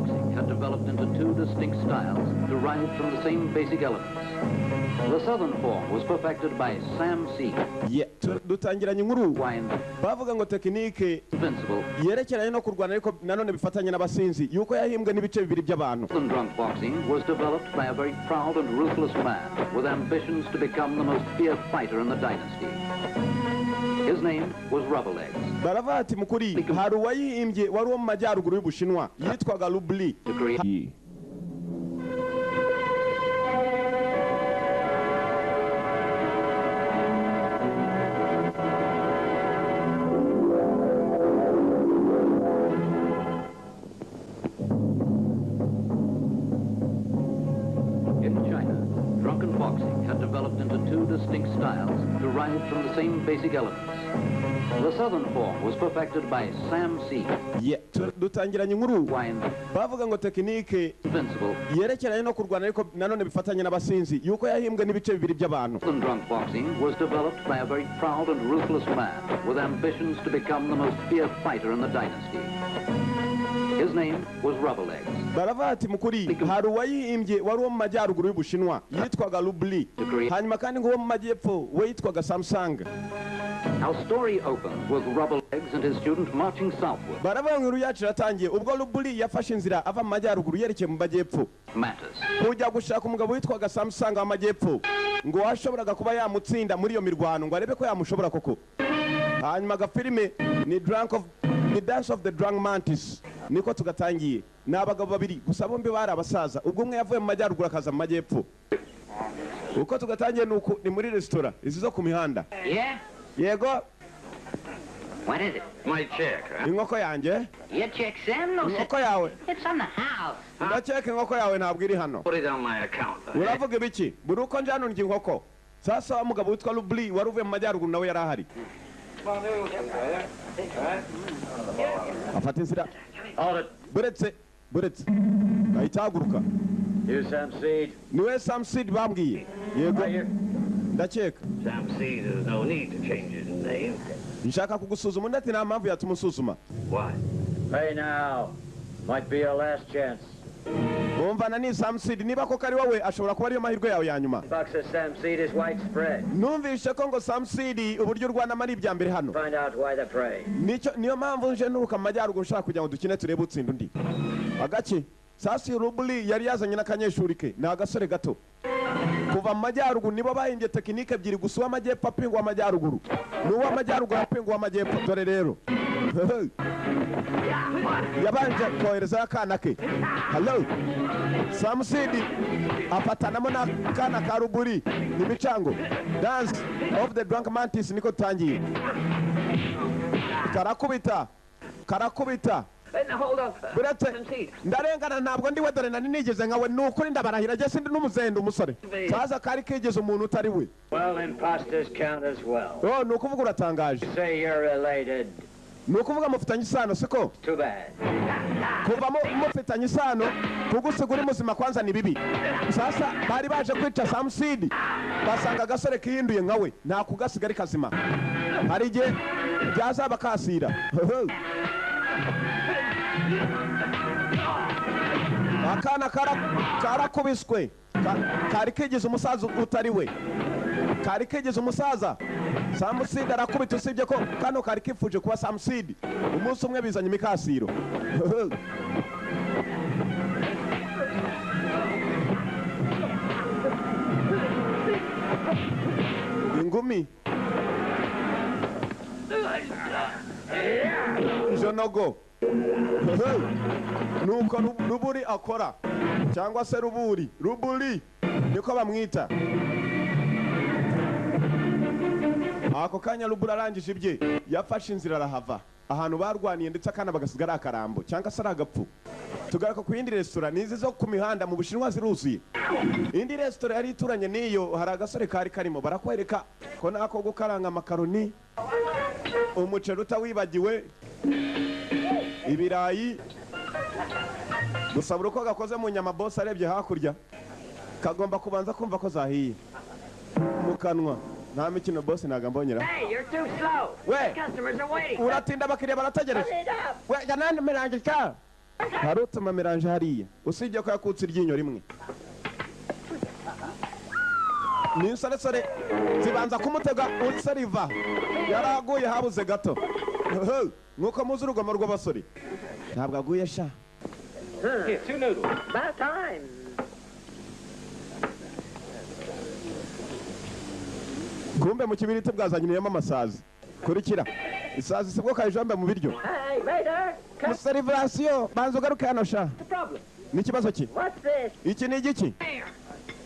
boxing had developed into two distinct styles derived from the same basic elements. The southern form was perfected by Sam Seed. Dutangiranye inkuru bavuga ngo tekinike yerekeranye no kurwana ariko nanone bifatanye n'abasinzi yuko yahimbwe n'ibice bibiri by'abantu. Drunk boxing was developed by a very proud and ruthless man with ambitions to become the most fierce fighter in the dynasty. His name was Rubberlegs. Baravuga ati mukuri hari uwayihimbye wari wo mu majyaruguru y'Ubushinwa yitwaga Rubli. Distinct styles derived from the same basic elements. The southern form was perfected by Sam Seed. Dutangiranye inkuru bavuga ngo tekinike yerekeranye no kurwana ariko nanone bifatanye n'abasinzi yuko yahimbwe n'ibice bibiri by'abantu. Drunk boxing was developed by a very proud and ruthless man with ambitions to become the most fierce fighter in the dynasty. His name was Rubberlegs. Baravuga ati mukuri hari uwayihimbye wari wo mu majyaruguru y'Ubushinwa yitwaga Rubli. Hanyuma kandi ngo wo mu majyepfo we yitwaga Samsung. Our story opens with Rubberlegs and his student marching southward. Baravuga ngo inkuru yacu iratangiye ubwo Rubli yafashe inzira ava mu majyaruguru yerekeye mu majyepfo. Kujya gushaka umugabo witwaga Samsung wa majyepfo ngo washoboraga kuba yamutsinda muri iyo mirwano ngo arebe ko yamushobora koko. Hanyuma agafilime ni The Dance of the Drunk Mantis niko tugatangiye. Ni abagabo babiri gusa bombi bari abasaza ubwo umwe yavuye mu majyaruguru akaza mu majyepfo. Uko tugatangiye nuko ni muri restaurant izi zo ku mihanda. Yego. What is it? My check, huh? Inkoko yanjye. Your check, Sam? No, inkoko yawe. It's on the house. Ndacheka inkoko yawe ntabwo iri hano. Put it on my account. Uravuga ibiki? Buri uko njye hano ndya inkoko. Sasa wa mugabo witwa Rubli wari uvuye mu majyaruguru nawe yari ahari. Afata inzira. Buretse. Ahitahaguruka. You Sam Seed? Niwe Sam Seed bambwiye. Yego. Ndacheka. Sam Seed, there's no need to change his name. Nshaka kugusuzuma ndati nta mpamvu yatuma umusuzuma. Why? Hey now. Might be your last chance. Umvana ni Sam Seed niba ko kari wowe ashobora kuba ariyo mahirwe yawe ya nyuma. Boxer Sam Seed is widespread. Numvishe ko ngo Sam Seed uburyo urwana mari ibya mbere hano. Find out why they pray. Niyo mpamvu nje nuruka mu majyaruguru nshaka kugira ngo dukine turebe utsinda undi. Agaki Sasi Rubli yari yazanye n'akanyeshuri ke ni agasore gato. Kuva mu majyaruguru nibo bahimbye tekinike ebyiri gusa uw'amajyepfo apingwa amajyaruguru n'uw'amajyaruguru apingwa amajyepfo. Dore rero yabanje kohereza akana ke. Hello Sam Seed apatanamo n'akana ka Rubli ni micango. Dance of the Drunk Mantis niko tangiye. Karakubita. Hold on. Buretse ndarengana ntabwo ndiwe dore nani nigeze nkawe nukuri ndabarahira je sindi n'umuzendo umusore. Saza kari kigeze umuntu utari we. Well, imposters count as well. Oh, nukuvuga uratangaje. Say you're related. Nukuvuga mufitanye isano siko? Too bad. Kuva mufitanye isano kugusigura muzima kwanza ni bibi. Sasa bari baje kwica Sam Seed basanga agasore kihinduye nkawe nta kugasigara kazima. Hari igihe byazaba kasira. Akana karakubiswe kari kigeze umusaza utari we. Kari kigeze umusaza Sam Seed arakubita usibye ko kano kari kifuje kuba Sam Seed umunsi umwe bizanye imikasiro. Ingumi Jonogo nuko Ruburi akora cyangwa se Ruburi niko bamwita. Ako kanya Ruburi arangije ibye yafashe inzira arahava ahantu barwaniye ndetse akana bagasigara akarambo cyangwa se agapfu. Tugaruka ku yindi restaurant nizi zo ku mihanda mu Bushinwa ziruzuye. Indi restaurant yari ituranye niyo hari agasore kari karimo barakwereka ko nako gukaranga makaroni umuceri utawibagiwe ibirayi gusabura uko gakoze mu nyama boss arebye hakurya kagomba kubanza kumva ko zahiye mu kanwa. Nta mikino boss nagambonyera. Hey, you're too slow. We, customers are waiting. Uratinda bakiriya barategereje. We, ganani mirangika. hari utuma melange hariya usibye ko yakutse iryinyo rimwe ni insoresore zibanza kumutega utsariva yaraguye habuze gato nkuko muzi urugomo rw'abasore ntabwo aguye sha. Here, 2 noodles. About time. kumbe mu kibiriti bwazanyiniyemo amasazi kurikira isazi sibwo kayijombe mu biryo. Hey, waiter. Muserivasiyo banza ugaruke hano sha. What's the problem? Ni ikibazo ki? What's this? Iki ni igiki?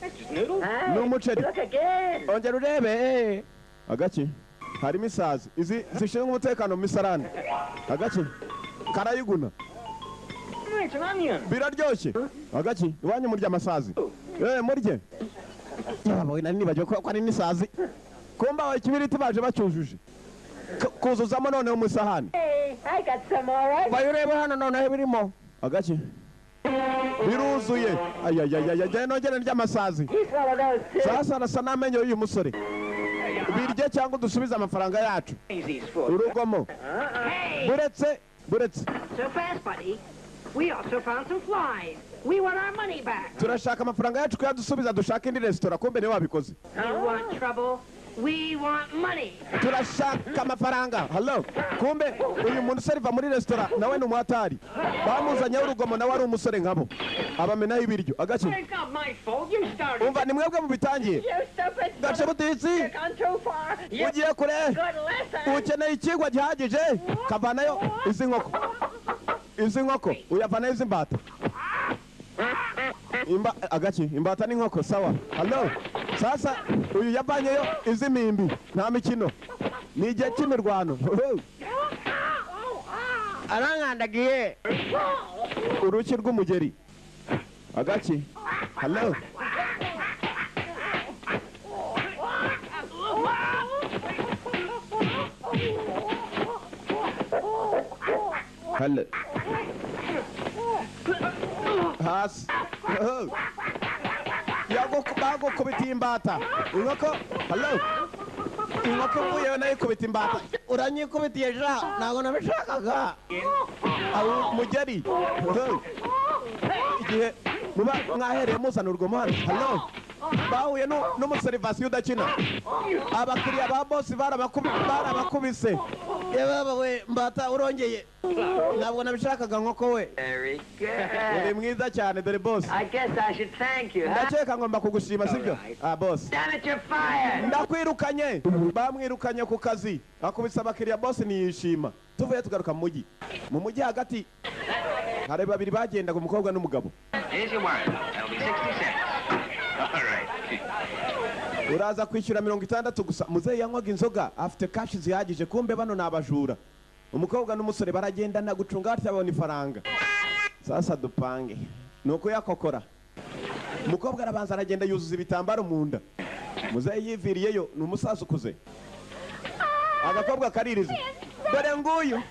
That's just noodles. Hey, No umuceri. look again. Ongera urebe. Agaki harimo isazi izi zishinzwe umutekano mu misarane. Agaki karayiguna It's an onion. biraryoshye. Agaki iwanyu murya amasazi. Murye. Abo nani nibaje ko ari nisazi. Kumba wa kibiriti baje bacyujuje. Kuzuzamo noneho mu isahani. Hey, I got some all right. Bayurebe hano noneho birimo. Agaki biruzuye. Ayayayaya nongere ry'amasazi. He's one of those too. Sasa arasa n'amenyo y'uyu musore. Birye cyangwa dusubize amafaranga yacu. These for. Urugomo. Hey, Buretse. So fast, buddy. We also found some flies. We want our money back. Turashaka amafaranga yacu kuyadusubiza dushaka indi resitora kumbe niwe wabikoze. You want trouble? We want money. Turashaka amafaranga. Hello. Kumbe uyu muntu seriva muri resitora nawe ni umuhatari. Bamuzanye urugomo nawe ari umusore nkabo. Abamenaho ibiryo. Agaki. It's not my fault. You started. Umva ni mwebwe mubitangiye. you stupid. Gace butitsi. You've gone too far. You Ugiye kure. good lesson. Ukeneye ikigwa gihagije. Kavanayo izi nkoko. Izi nkoko uyavanayo izi mbata. Agaki imbata n'inkoko sawa. Hello. Sasa uyu yavanyeyo izi mimbi nta mikino. Ni igihe cy'imirwano. Arangandagiye. Uruki rw'umugeri. Agaki. Hello. Hello. Hasi. Yago kubita imbata. Inkoko. Hello. Inkoko mvuye nayo kubita imbata. Uranyikubitiye ja ntago nabishakaga. Aho mugeri. Igihe muba mwahereye muzana urugomo hano. Hello. Bahuye n'umuserivasiyo udakina. Abakiriya ba bosi barabakubise. Yebaba we mbata urongeye. Ntabwo nabishakaga nkoko we. Very good. Uri mwiza cyane dore boss. I guess I should thank you, huh? Ndakeka ngomba kugushima sibyo? Boss. Damn it, you're fired. Ndakwirukanye. Bamwirukanye ku kazi. Akubisa abakiriya boss niyishima. Tuvuye tugaruka mu mujyi. Mu mujyi hagati hari babiri bagendaga umukobwa n'umugabo. Here's your word. That'll be 60 cents. All right. Uraza kwishyura 60 gusa. Muzehe yanywaga inzoga afite cash zihagije kumbe bano nabajura. Umukobwa n'umusore baragendana gucunga ati abona ifaranga. Sasa dupange. Nuko yakokora. Umukobwa arabanza aragenda yuzuza ibitambaro mu nda. Muzehe yiviriyeyo n'umusaza ukuze. Agakobwa kaririza. Dore nguyu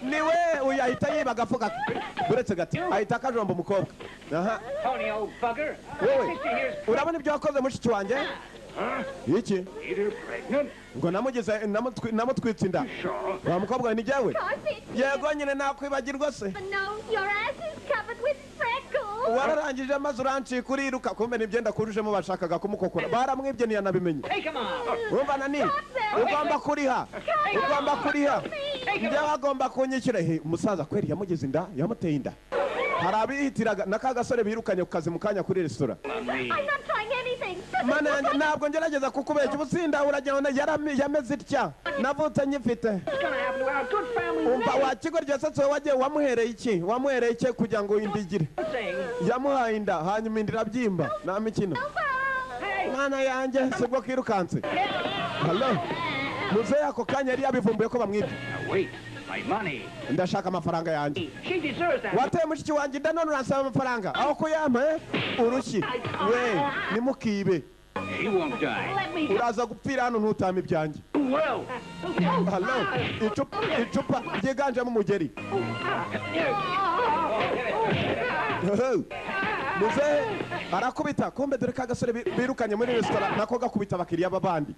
niwe uyahita yiba agafuka. Buretse gati ahita akajomba umukobwa. Aha. Tony, old bugger. Wowe urabona ibyo wakoze mushiki wanjye? Iki? Either pregnant. Ngo namugeze namutwitse inda. Wa mukobwa ni jyawe? Yego nyine nakwibagirwa se. No, your ass is covered with freckles. Wararangije maze urancika kuriruka kumbe nibyenda kurujemo bashakaga kumukokora. Baramwibye ntiyanabimenye. Take him out. Urumva nani? Ugomba kuriha. Ugomba kuriha. Njye wagomba kunyishyura. Umusaza kweri yamugeze inda, yamuteye inda. Hari abihitiraga n'akagasore birukanye ku kazi mu kanya kuri resitora. I'm not trying anything. Mana yanjye ntabwo ngerageza kukubeshya ubutsinda uragenda yameze itya navutse nyifite. Umva wa kigo ryasatse wagiye wamuhereye iki kugira ngo indigire. Yamuhaye inda hanyuma inda irabyimba nta mikino. Mana yanjye sibwo kirukanse. Hello. Muzehe ako kanya yari yabivumbuye ko bamwibye. Wait. My money. Ndashaka amafaranga yanjye. She deserves that. Wateye mushiki wanjye inda none uransaba amafaranga aho kuyampa urushyi we nimukibe. He won't die. Uraza gupfira hano ntutame ibyanjye. Well. Hello. Icupa ryiganjemo umugeri. Muzehe arakubita kumbe dore ka gasore birukanye muri resitora nako gakubita abakiriya b'abandi.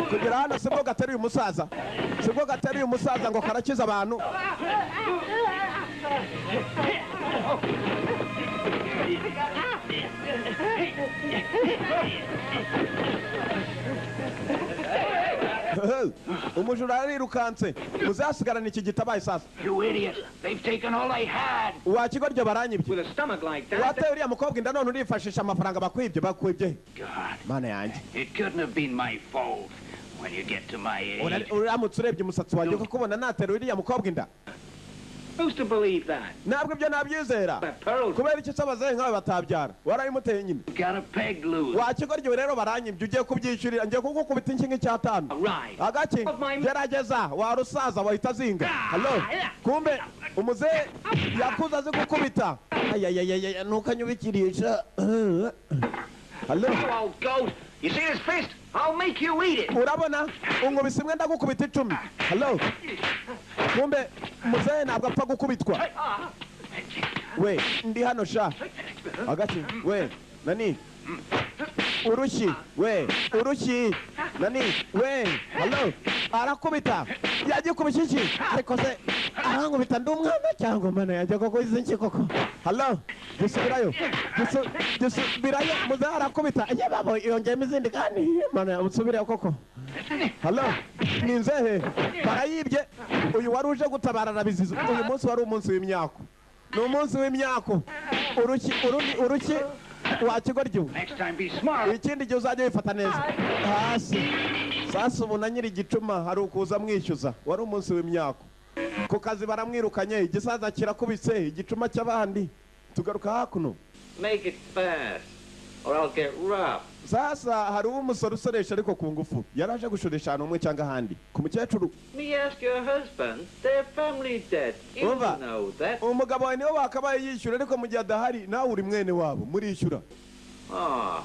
kugera hano sibwo gateruye umusaza sibwo gateruye umusaza ngo karakiza abantu umujura arirukanse muzasigarana iki gitabaye sasa You idiot. They've taken all I had. wakigoryo baranyibye With a stomach like that. wateye uriya mukobwa inda none urifashisha amafaranga bakwibye God. mana yanjye It couldn't have been my fault. When you get to my age. uramutse urebye umusatsi wanjye kuko ubona natera uriya mukobwa inda Who's to believe that? ntabwo ibyo nabyizera That pearl. kubera iki se abazehe nkawe batabyara warayimuteye nyine Got a peg loose. wakigoryo rero baranyibye ugiye kubyishyurira ngiye kugukubita inkingi cy'atanu Right. agaki gerageza warusaza wahita zinga halo kumbe umuzehe yakuze azi gukubita ayayayaya ntukanyubikirisha halo You old goat. You see this fist? I'll make you eat it. urabona unkubise imwe ndagukubita 10 halo kumbe umuzehe ntabwo apfa gukubitwa we ndi hano sha agaki we nani urushyi we urushyi nani we halo arakubita yagikubise iki ariko se arankubita ndi umwana cyangwa mana yanjye koko izi nki koko halo gisubirayo gisubirayo muzehe arakubita yababo yongeyemo izindi kandi mana usubireyo koko halo ni nzehe barayibye uyu wari uje gutabara arabiziza uyu munsi wari umunsi w'imyako ni umunsi w'imyako urushyi wakigoryo Next time be smart. ikindi gihe uzajya wifata neza hasi sasa ubu na nyiri igicuma hari ukuza mwishyuza wari umunsi w'imyako ku kazi baramwirukanye igisaza kirakubise igicuma cy'abandi tugaruka hakuno Make it fast, or I'll get rough. sasa hari umusore usoresha ariko ku ngufu yaraje gushoresha ahantu umwe cyangwa ahandi ku mukecuru Me ask your husband. They're family debt. You Umva, know that. umugabo wawe niwe wakabaye yishyura ariko mu gihe adahari nawe uri mwene wabo murishyura Ah,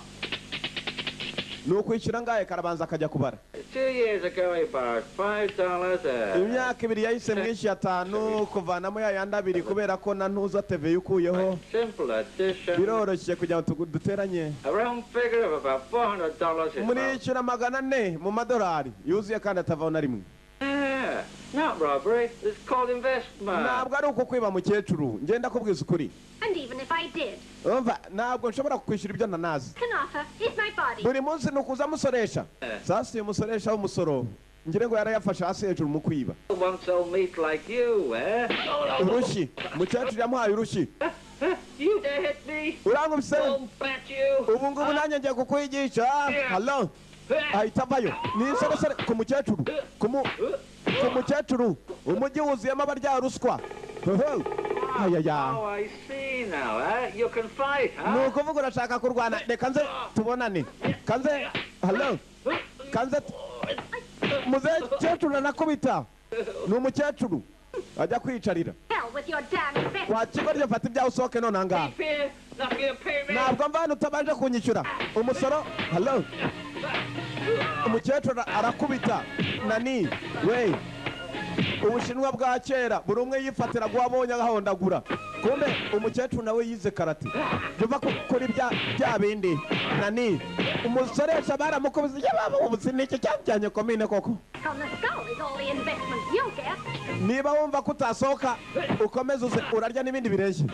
ni ukwishyura ngahe karabanza akajya kubara 2 years ago I borrowed $5 imyaka 2 yahise mwishyuye 5 kuvanamo ya yandi 2 kubera ko na ntuza TV ukuyeho Simple addition. biroroshye kugira ngo duteranye A round figure of about $400 is about. murishyura 400 mu madolari yuzuye kandi atavaho na rimwe Yeah, not robbery. It's called investment. ntabwo ari uko kwiba mukecuru ngenda kubwiza ukuri And even if I did, umva ntabwo nshobora kukwishyura ibyo nanazi Kanafa is my body. buri munsi ni ukuza musoresha sasa uyu musoresha w'umusoro ngire ngo yarayafashe hasi hejuru mu kwiba Won't sell meat like you, eh? urushyi mukecuru yamuhaye urushyi You dare hit me? urankubise I'll bat you. ubu ngubu nanjye ngiye kukwigisha halo ahita avayo ni insoresore ku mukecuru ku mukecuru umujyi wuzuyemo abarya ruswa ayaya Oh, I see now, eh? You can fight, ni huh? ukuvuga urashaka kurwana reka nze tubonane kanze halo kanze mukecuru aranakubita ni umukecuru ajya kwicarira Hell with your damn bet. wakigoryo fata ibyawe usohoke none ahangaha Here, not gonna pay me. ntabwo mva hano utabanje kunyishyura umusoro halo umukecuru arakubita nani we ubushinwa bwa kera buri umwe yifatira guhabonye agahondagura kumbe umukecuru nawe yize karate juva kuri bya bindi nani umusoresha baramukubise yababa ubuzi niki cyajyanye komine koko On the skull is all the investment you'll get. niba wumva ko utasohoka ukomeze uze urarya n'ibindi bireshye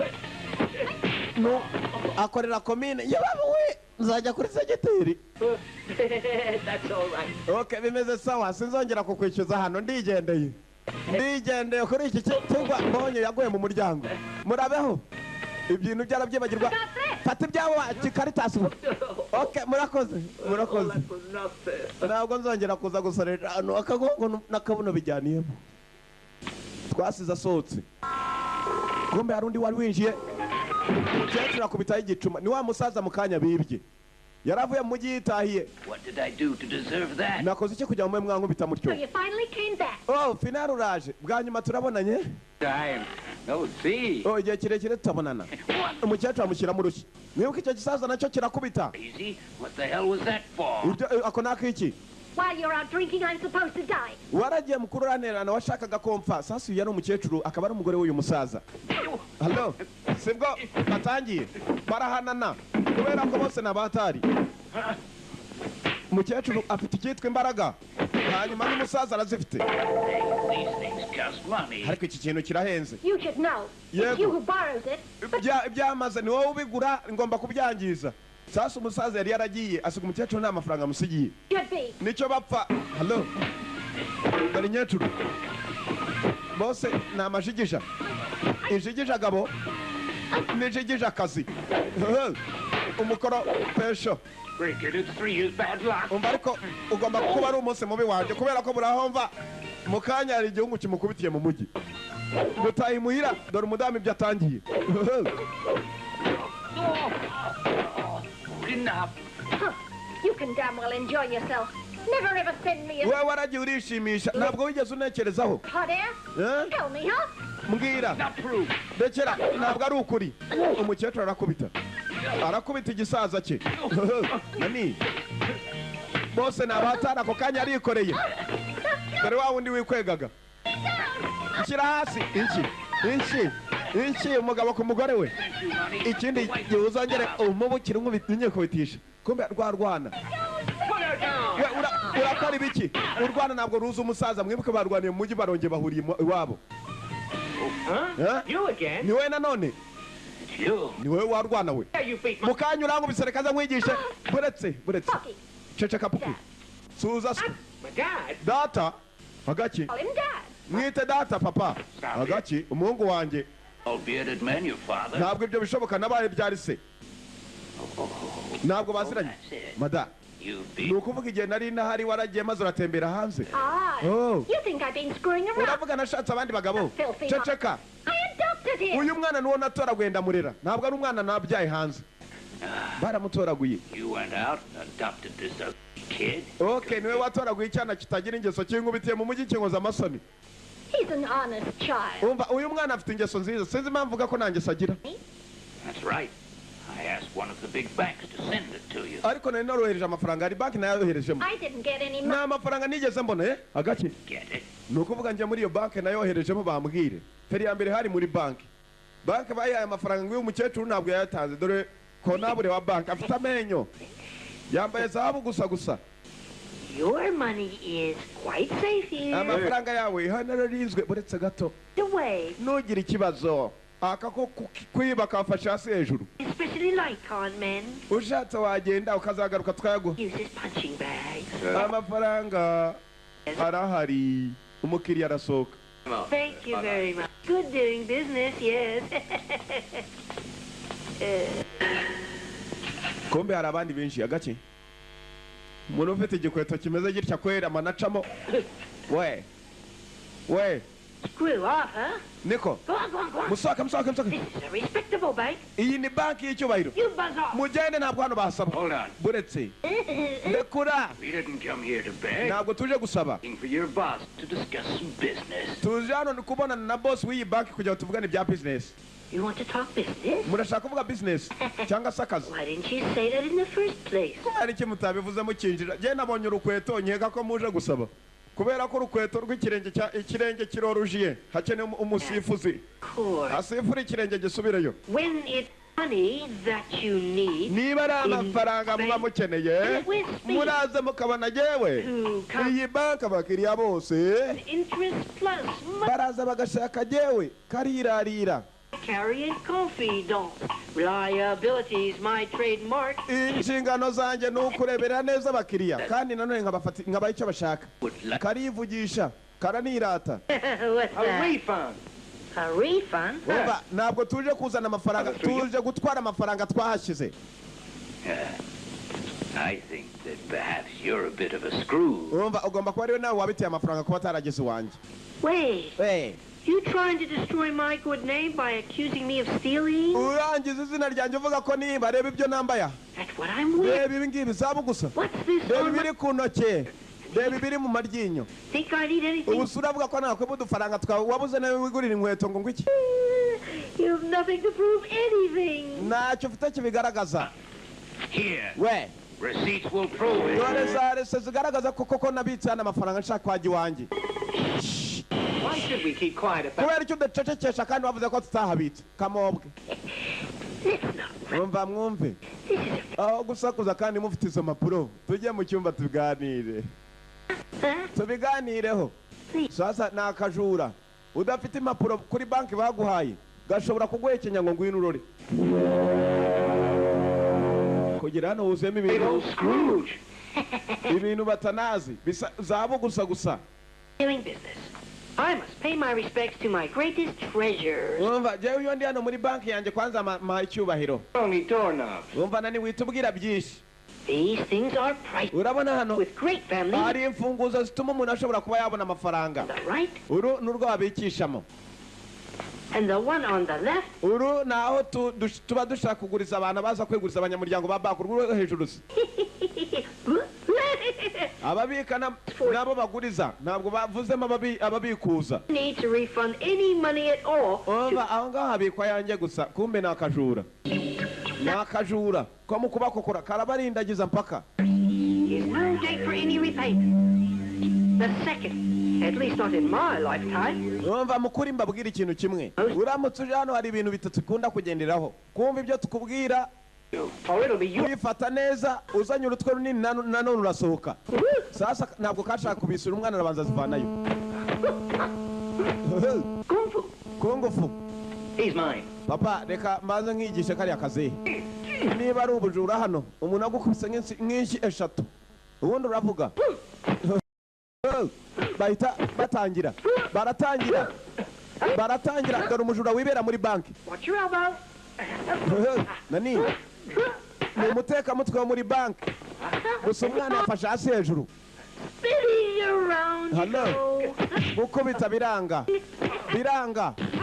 akorera komine yababa we nzajya kuri segiteri That's all right. okay bimeze sawa sinzongera kukwishyuza hano ndigendeye kuri iki cyangwa mbonye yaguye mu muryango murabeho ibintu byarabyibagirwa fata ibyawe kikaritasi okay murakoze That was nothing. ntabwo nzongera kuza gusorera hano akagongo n'akabuno bijyaniyemo twasize asohotse kumbe hari undi wari winjiye umukecuru akubitaho igicuma ni wa musaza mu kanya bibye yaravuye mu mujyi yitahiye What did I do to deserve that? nakoze iki kugira ngo mube mwankubita So mutyo you finally came back. oh finari uraje bwa nyuma turabonanye Time. No, see. oh igihe kirekire tutabonana umukecuru amushyira mu rushyi mwibuke icyo gisaza nacyo kirakubita Easy. What the hell was that for? ako nakiki While you're out drinking, I'm supposed to die. waragiye mukuru uranerana washakaga komfa sasa uyu yari umukecuru akaba ari umugore w'uyu musaza halo sibwo batangiye barahanana kubera ko bose ni abatari umukecuru afite icyitwa imbaraga hanyuma n'umusaza arazifite These things cost money. ariko iki kintu kirahenze You should know. Yeah, It's you but- who borrows it. But byamaze ni wowe ubigura ngomba kubyangiza sasa umusaza yari yaragiye asiga umukecuru nta mafaranga amusigiye should be. nicyo bapfa halo dore nyecuru bose ni amajigija injigija gabo n'injigija akazi umukoro pesho Cricket, it's 3 years bad luck. umva ariko ugomba kuba ari umunsi mubi wanjye kubera ko burahomva mu kanya hari igihugu kimukubitiye mu mujyi dutaha imuhira dore umudamu ibyo atangiye Enough. Huh. You can damn well enjoy yourself. Never ever send me a wowe waragiye urishimisha ntabwo wigeze unekerezaho hot air. Eh? Tell me, huh? mbwira Not proof. rekera ntabwo ari ukuri umukecuru arakubita igisaza cye nani bose ni abahatana ako kanya arikoreye dore wa wundi wikwegaga nshyira hasi inshi umugabo ku mugore we ikindi gihe uzongere umubukire unyekubitisha kumbe rwarwana urakora ibiki urwana ntabwo ruzi umusaza mwibuke barwaniye mu mujyi barongeye bahuriye iwabo You again? ni wowe nanone You. ni wowe warwana we Yeah, you beat my... mu kanya urangubise reka aza nkwigishe buretse Fucky. ceceka puku suza My dad? data agaki Call him Dad. mwite data papa agaki umuhungu wanjye All bearded men, your father. ntabwo ibyo bishoboka nabaye byari se ntabwo baziranye That's it. mada You ni beat. ukuvuga igihe nari nahari waragiye maze uratembera hanze Ah. Oh. You think I've been screwing around? uravuga nashatse abandi bagabo Filthy. ceceka I adopted him. uyu mwana niwo natoraguye ndamurera ntabwo ari umwana nabyaye hanze baramutoraguye You went out and adopted this ugly kid. okay niwe watoraguye icyana kitagira ingeso kinkubitiye mu mujyi kinkoza amasoni He's an honest child. umva uyu mwana afite ingeso nziza sinzi impamvu uvuga ko nta ngeso agira That's right. I asked one of the big banks to send it to you. ariko nari norohereje amafaranga hari banki nayoherejemo I didn't get any nta money. mafaranga nigeze mbona agaki Get it? ni ukuvuga njya muri iyo banki nayoherejemo bambwire feri ya mbere hari muri banki bayihaye amafaranga ngo uyu mukecuru ntabwo yayatanze dore konabure wa banki afite amenyo yambaye zahabu gusa Your money is quite safe here. amafaranga yawe hano ararinzwe uretse gato Away. ntugire ikibazo aka ko kwiba kafashe hasi hejuru Especially like con men. ushatse wagenda ukazagaruka twayaguha Use his punching bags. amafaranga arahari umukiriya arasohoka Thank you very much. Good doing business, yes. kombe hari abandi benshi agake umuntu ufite igikweto kimeze gitya kwera amanacamo we Screw off, huh? niko Go on, go on, go on. musohoke This is a respectable bank. iyi ni banki y'icyubahiro You buzz off. mugende ntabwo hano basaba Hold on. buretse ndekura We didn't come here to beg. ntabwo tuje gusaba Looking for your boss to discuss some business. tuje hano ni kubonana na boss w'iyi banki kugira ngo tuvugane ibya business You want to talk business? murashaka kuvuga business cyangwa se akazi Why didn't you say that in the first place? hari iki mutabivuze mukinjira njye nabonye urukweto nkeka ko muje gusaba kubera ko urukweto ikirenge kirorojiye hakenewe umusifuzi Of course. asifura ikirenge gisubireyo When it's money that you need niba ari amafaranga muba mukeneye muraze mukabona jewe to come iyi banki abakiriya bose interest plus baraza bagashaka jewe karirarira carry and confidence. Reliability is my trademark. inshingano zanjye ni ukurebera neza abakiriya kandi nanone nkabaha icyo bashaka Would like karivugisha karanirata What's A that? refund. A refund? umva ntabwo tuje kuzana amafaranga tuje gutwara amafaranga twahashyize I think that perhaps you're a bit of a screw. umva ugomba kuba ariwe nawe wabiteye amafaranga kuba atarageze iwanjye Wait, you trying to destroy my good name by accusing me of stealing? urangiza izina ryanjye uvuga ko niba reba ibyo nambaya That's what I'm with. reba ibi ngibi zabu gusa What's this reba on my... ibiri ku ntoki reba ibiri mu maryinyo Think I need anything? ubu uravuga ko nakwiba udufaranga twawe wabuze nawe wigurira inkweto ngo ngwiki You have nothing to prove anything. ntacyo ufite kibigaragaza Here, we receipts will prove it. dore za rese zigaragaza ko koko nabitse hano amafaranga nshaka kwajya iwanjye Why should we keep quiet about kubera icyo udacecekesha kandi wavuze ko tutahabitse kamobwe It's not mwumve aho gusakuza kandi mufite izo mpapuro tujye mu cyumba tubiganireho sasa ni akajura udafite impapuro kuri banki baguhaye gashobora kuguhekenya ngo ngwino urore kugira hano huzuyemo ibintu batanazi zahabu gusa Doing business. I must pay my respects to my greatest treasures. Umva jewe iyo ndi hano muri banki yanjye kwanza ma icyubahiro. Only doorknobs. Umva nani witubwira byinshi. These things are priceless. Urabona hano with great families. Hari imfunguzo zituma umuntu ashobora kuba yabona amafaranga. Right? Uru nurwo abikishamo. And the one on the left. Uru naho tuba dushaka kuguriza abantu baza kweguriza abanyamuryango ba banki urwo hejuru. Ababika nabo baguriza ntabwo bavuzemo ababikuza. Need to refund any money at all. Umva aho ngaho habikwa yanjye gusa kumbe nakajura. Nakajura ko mu kubakokora karabarindagiza mpaka. Is no date for any repayment. The second, at least not in my lifetime. Umva mukuri mbabwira ikintu kimwe. Uramutse uje hano hari ibintu bitatu kunda kugenderaho. Kumva ibyo tukubwira wifata neza uzanye urutwe runini nanone urasohoka. Sasa ntabwo kashaka kubisura umwana arabanza zivanayo. Kungufu. He's mine. Papa reka mbanze nkigishe kari akazi. Niba ari ubujura hano umuntu agukubise nk'inshi eshatu. Ubundi uravuga. Bahita baratangira dore umujura wibera muri banki. Watch your elbow. Nani ni umuteka mutwe wo muri banki gusa umwana yafashe hasi hejuru. Hello gukubita biranga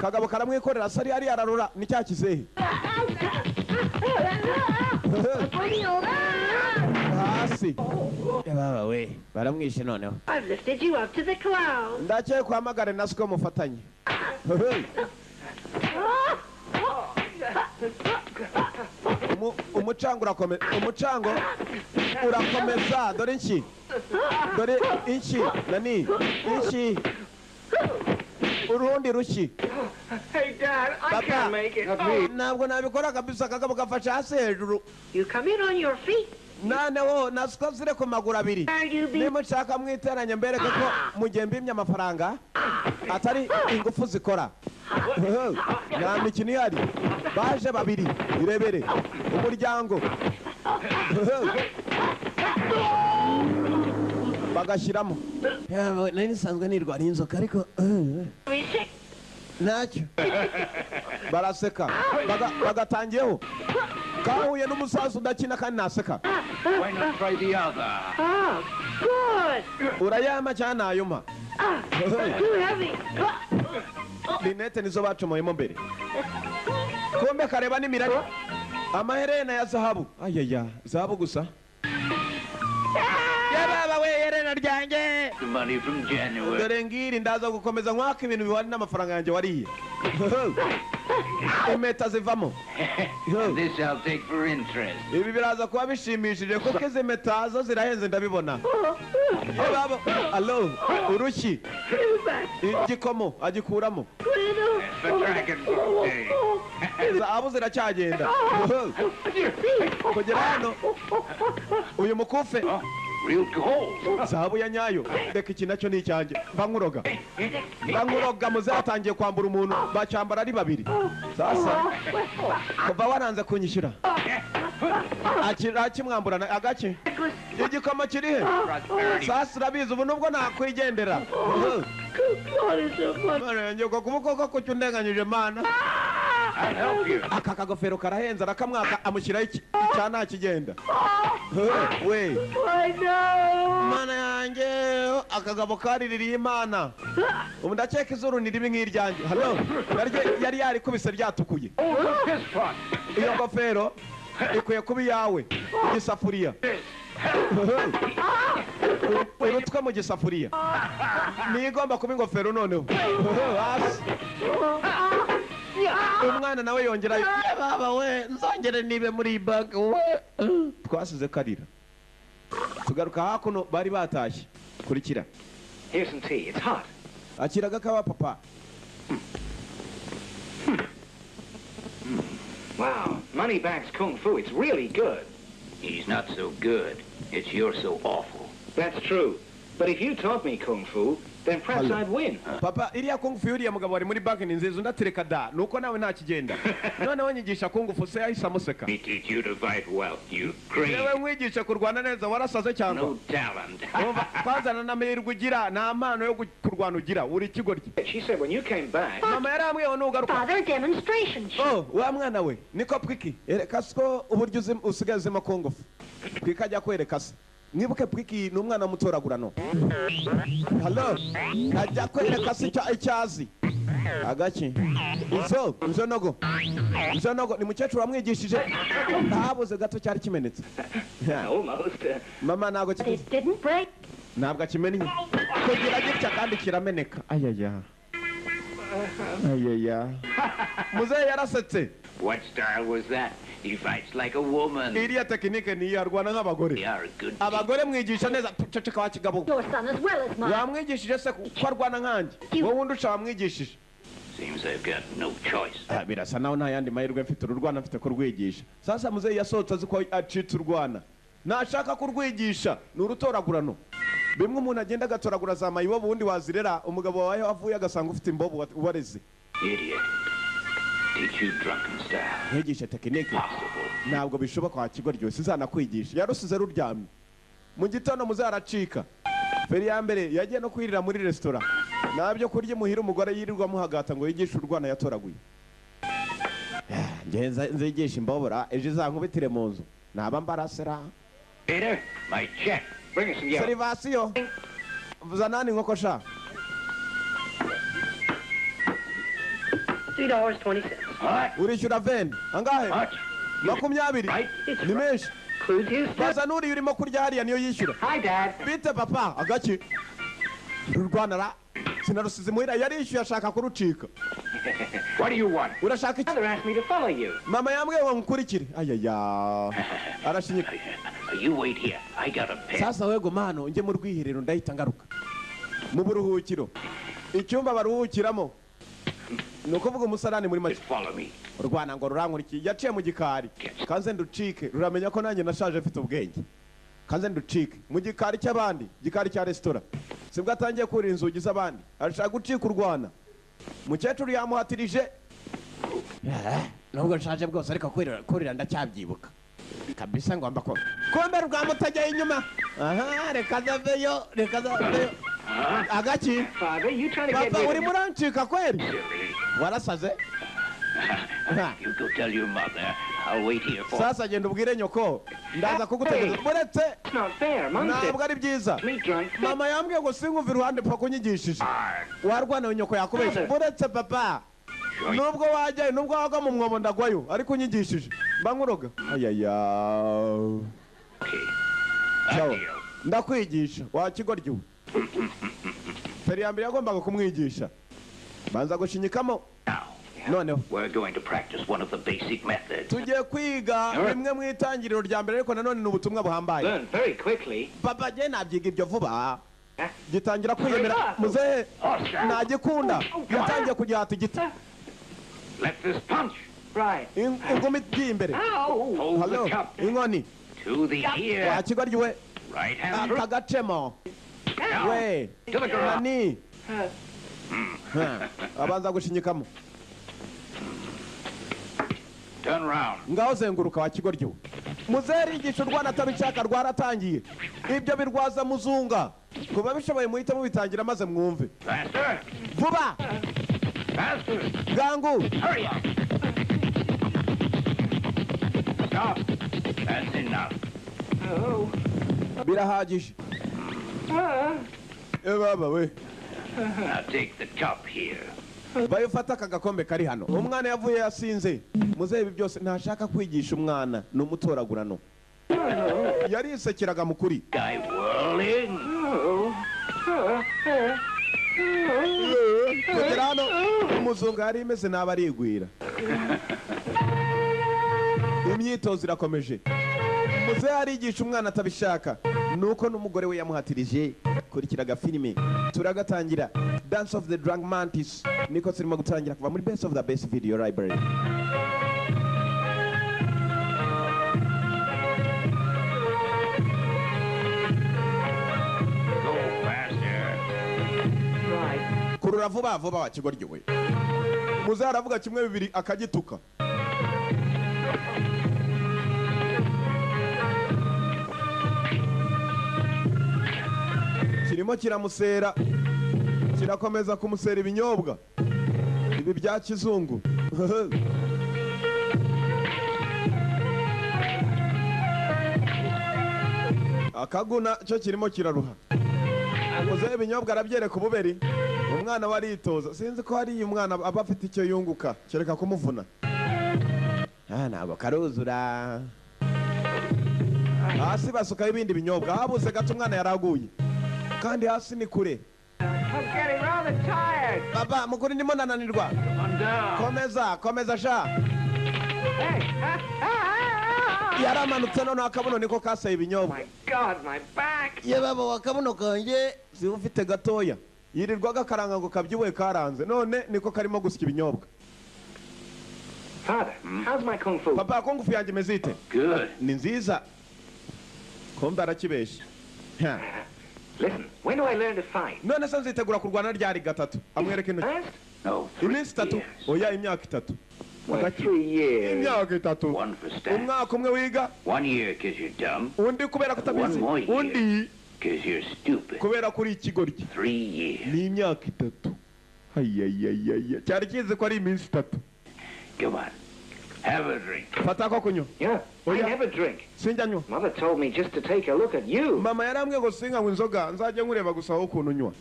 kagabo karamwikorera sari ari ararura ni cya kizehe hasi baba we baramwishe noneho. I've lifted you up to the clouds. Ndakeye kuhamagara nasiko mufatanye. Umucango urakomeza dore inshi nani inshi urundi rushyi. Hey Dad, I can't make it. Ntabwo nabikora kabisa kagabo gafashe hasi hejuru. You come in on your feet. Naneho nasiko zire ku maguru abiri. Nimushaka mwiteranye mbereke ko mugiye mbimye amafaranga atari ingufu zikora. Nta mikino ihari baje babiri irebere umuryango bagashyiramo. Nari nsanzwe nirwara inzoka ariko ntacyo baraseka bagatangiyeho kahuye n'umusaza udakina kandi naseka. Why not try the other? Oh, good. Urayama cyane ayuma. Too heavy. Linete nizo bacomoyemo mbere. Kumbe kareba n'imirari. Amaherena ya zahabu. Ayaya, zahabu gusa. Yababa we herena ryanjye. The money from January. Dore ngiri ndaza gukomeza nkwaka ibintu bihwanye n'amafaranga yanjye wariye. Impeta zivamo. This I'll take for interest. Ibi biraza kuba bishimishije kuko izi mpeta zo zirahenze ndabibona. Baba, allo, urushyi. Igikomo agikuramo. The dragon boat day. Zahabu ziracyagenda. Kugera hano uyu mukufe Real gold. zahabu ya nyayo. Reka iki nacyo ni icyanjye bankuroga muzatangiye kwambura umuntu bacyambara ari babiri. Sasa kuva waranze kunyishyura akimwamburana agake igikomo kiri he? Sasa urabizi ubu nubwo nakwigendera mana yanjye uko kuboko ko cyundenganyije mana. Aka kagofero karahenze arakamwaka amushyiraho icyana kigenda. We mana yanjye akagabo kariririye imana ubu ndakeka izuru ni ribi nk'iryanjye. Hello yari yarikubise ryatukuye. Iyo ngofero ikwiye kuba iyawe igisafuriya. Urutwe mu gisafuriya niyo igomba kuba ingofero noneho hasi. Umwana nawe yongerayo baba we nzongere nibe muri iyi bag we. Twasize karira tugaruka hakuno bari batashye. Kurikira. Here's some tea. It's hot. Akiraga kawa papa. Wow, Moneybags Kung Fu, it's really good. He's not so good. It's you're so awful. That's true. But if you taught me Kung Fu, then perhaps I'd win. Papa, iriya kung fu yuriya mugabo wari muri banki ni nziza undatereka da nuko nawe nta kigenda noneho nyigisha kung fu se yahise amuseka Me teach you to fight well, you crazy. yewe nkwigisha kurwana neza warasaze cyangwa No talent. kwazana n'amahirwe ugira nta mpano yo kurwana ugira uri ikigoryi She said when you came back... mama yarambwiyeho nugaruka Father, demonstration. wa mwana we niko pwiki ereka siko uburyo usigaye uzima kung fu pwiki ajya kwereka se mwibuke pwiki ni umwana mutoragurano halo ajya kwereka se icyazi agaki izo nogo ni mukecuru wamwigishije ntabuze gato cyari kimenetse Almost. mama ntabwo It didn't break. ntabwo akimennye kugira gitya kandi kirameneka ayaya muzehe yarasetse. What style was that? He fights like a woman. iriya tekinike niyo arwana nk'abagore You're a good abagore mwigisha neza ceceka wa kigabo Your son as well as mine. wamwigishije se ko arwana nkanjye wowe undusha wamwigishije Seems I've got no choice. birasa naho nta yandi mahirwe mfite ururwana mfite kurwigisha sasa muzehe yasohotse azi ko acitse urwana nashaka kurwigisha ni urutoragurano bimwe umuntu agenda agatoragura za mayibo ubundi wazirera umugabo wawe avuye agasanga ufite imbobo ubareze Idiot. Teach you drunken style. ntigishe tekinike Possible. ntabwo bishoboka wa kigo ryose izanakwigisha yarusize ruryamye mu gitondo muzaracika feri ya mbere yagiye no kwirira muri resitora nabyo kurya muhira umugore yirirwa muhagata ngo yigishe urwana yatoraguye nzigisha imbobora ejo izankubitire mu nzu naba mbarasera Peter, my check. Bring us some yellow. serivasiyo vuza nani nkoko sha $3.20. What? urishyura veni angahe What? 20 Right? ni menshi Includes his step. baza n'uriya urimo kurya hariya niyo yishyura Hi, Dad. bite papa agaki rurwanara sinarusize muhira yarishyuye ashaka kurucika What do you want? urashaka iki Father asked me to follow you. mama yambwiye ngo nkurikire ayaya arashinyika You wait here. I got a pen. sasa wego mano njye mu rwiherero ndahita ngaruka mu buruhukiro icyumba baruhukiramo ni ukuvuga umusarani muri make Just follow me. urwana ngo rurankurikiye yaciye mu gikari kanze nducike ruramenya ko nanjye nashaje mfite ubwenge kanze nducike mu gikari cy'abandi gikari cya resitora sibwo atangiye kurira inzugi z'abandi arashaka gucika urwana mukecuru yamuhatirije nubwo nshaje bwose ariko kurira ndacyabyibuka kabisa ngomba ko kumbe rwamutajyayo inyuma aha reka zaveyo agaki Father, you trying to get papa me uri murancika kweri Silly. warasaze You go tell your mother. I'll wait here for sasa genda ubwire nyoko ndaza kugutegereza uretse It's not fair. Mom said ntabwo ari byiza me drunk. mama yambwiye ngo sinkumve iruhande pfa kunyigishije warwana nyoko yakubeshye uretse papa nubwo wajyayo nubwo wagwa mu mwobo ndagwayo ariko unyigishije mba nkuroga ayaya Okay. Ciao. A deal. ndakwigisha wa kigoryi we feri ya mbere yagombaga kumwigisha banza gushinyikamo Now, noneho we're going to practice one of the basic methods. tugiye kwiga bimwe mu itangiriro rya mbere ariko nanone ni ubutumwa buhambaye Learn very quickly. papa je nabyiga ibyo vuba gitangira kwiyemera muzehe ntagikunda yatangiye kugihata igiti Let this punch. Right. ingumi igiye imbere Ow! Hold halo the cup inkoni to the wa ear. kigoryi we Right hand through. akagacemo Now, we to the ground. nani abanza gushinyikamo Turn round. ngaho zenguruka wa kigoryi we muzehe rigisha urwana atabishaka rwaratangiye ibyo birwaza muzunga kuba bishoboye muhite mubitangira maze mwumve Faster. vuba Faster. bwangu Hurry up. Stop. That's enough. Oh. birahagije baba we Now take the cup here. bayufata aka gakombe kari hano umwana yavuye yasinze muzehe ibi byose ntashaka kwigisha umwana ni umutoragurano yarisekeraga mu kuri Guy whirling. kugera hano umuzungu yari imeze n'aba arigwira imyitozo irakomeje muzehe arigisha umwana atabishaka nuko n'umugore we yamuhatirije kurikira agafilime turagatangira Dance of the Drunk Mantis niko turimo gutangira kuva muri Best of the Best Video Library kurura vuba vuba wa kigoryi we. Muzehe aravuga kimwe bibiri akagituka. Kirimo kiramusera, kirakomeza kumusera ibinyobwa ibi bya kizungu. Akaguna cyo kirimo kiraruha. Muzehe ibinyobwa arabyereka ububeri. Umwana waritoza, sinzi ko hari umwana aba afite icyo yunguka kereka kumuvuna. Ntabwo karuzura. Hasi basuka ibindi binyobwa, habuze gato umwana yaraguye. Kandi hasi ni kure. I'm getting rather tired. Baba, mukuri ndimo nananirwa. Komeza sha. Hey. Yaramanutse none akabuno niko kasaye ibinyobwa. My God, my back. Ye baba wakabuno kanjye si ufite gatoya. Yirirwa gakaranga ngo kabyiwe karanze. None niko karimo gusya ibinyobwa. Father, how's my kung fu? Papa, kung fu yanjye mezite. Good. Ni nziza. Komba arakibesha. Listen, when do I learn to fight? None se nzitegura kurwana ryari gatatu. Amwereke intoki. First? No, Iminsi 3. Oya imyaka 3. Well, 3 years. Imyaka 3. One for stats. Umwaka umwe wiga. 1 year because you're dumb. Undi kubera kutabizi. One more year. Undi Because you're stupid. kubera kuri ikigoryi. 3 years. Ni imyaka 3. Ayayayaya. Cyari kizi ko ari iminsi 3. Come on. Have a drink. Fata ko kunywa. Yeah, Oh, I yeah. never drink. Sinjanywa. Mother told me just to take a look at you. Mama yarambwiye ngo singanywa inzoga nzajya nkureba gusa aho ukuntu nywa.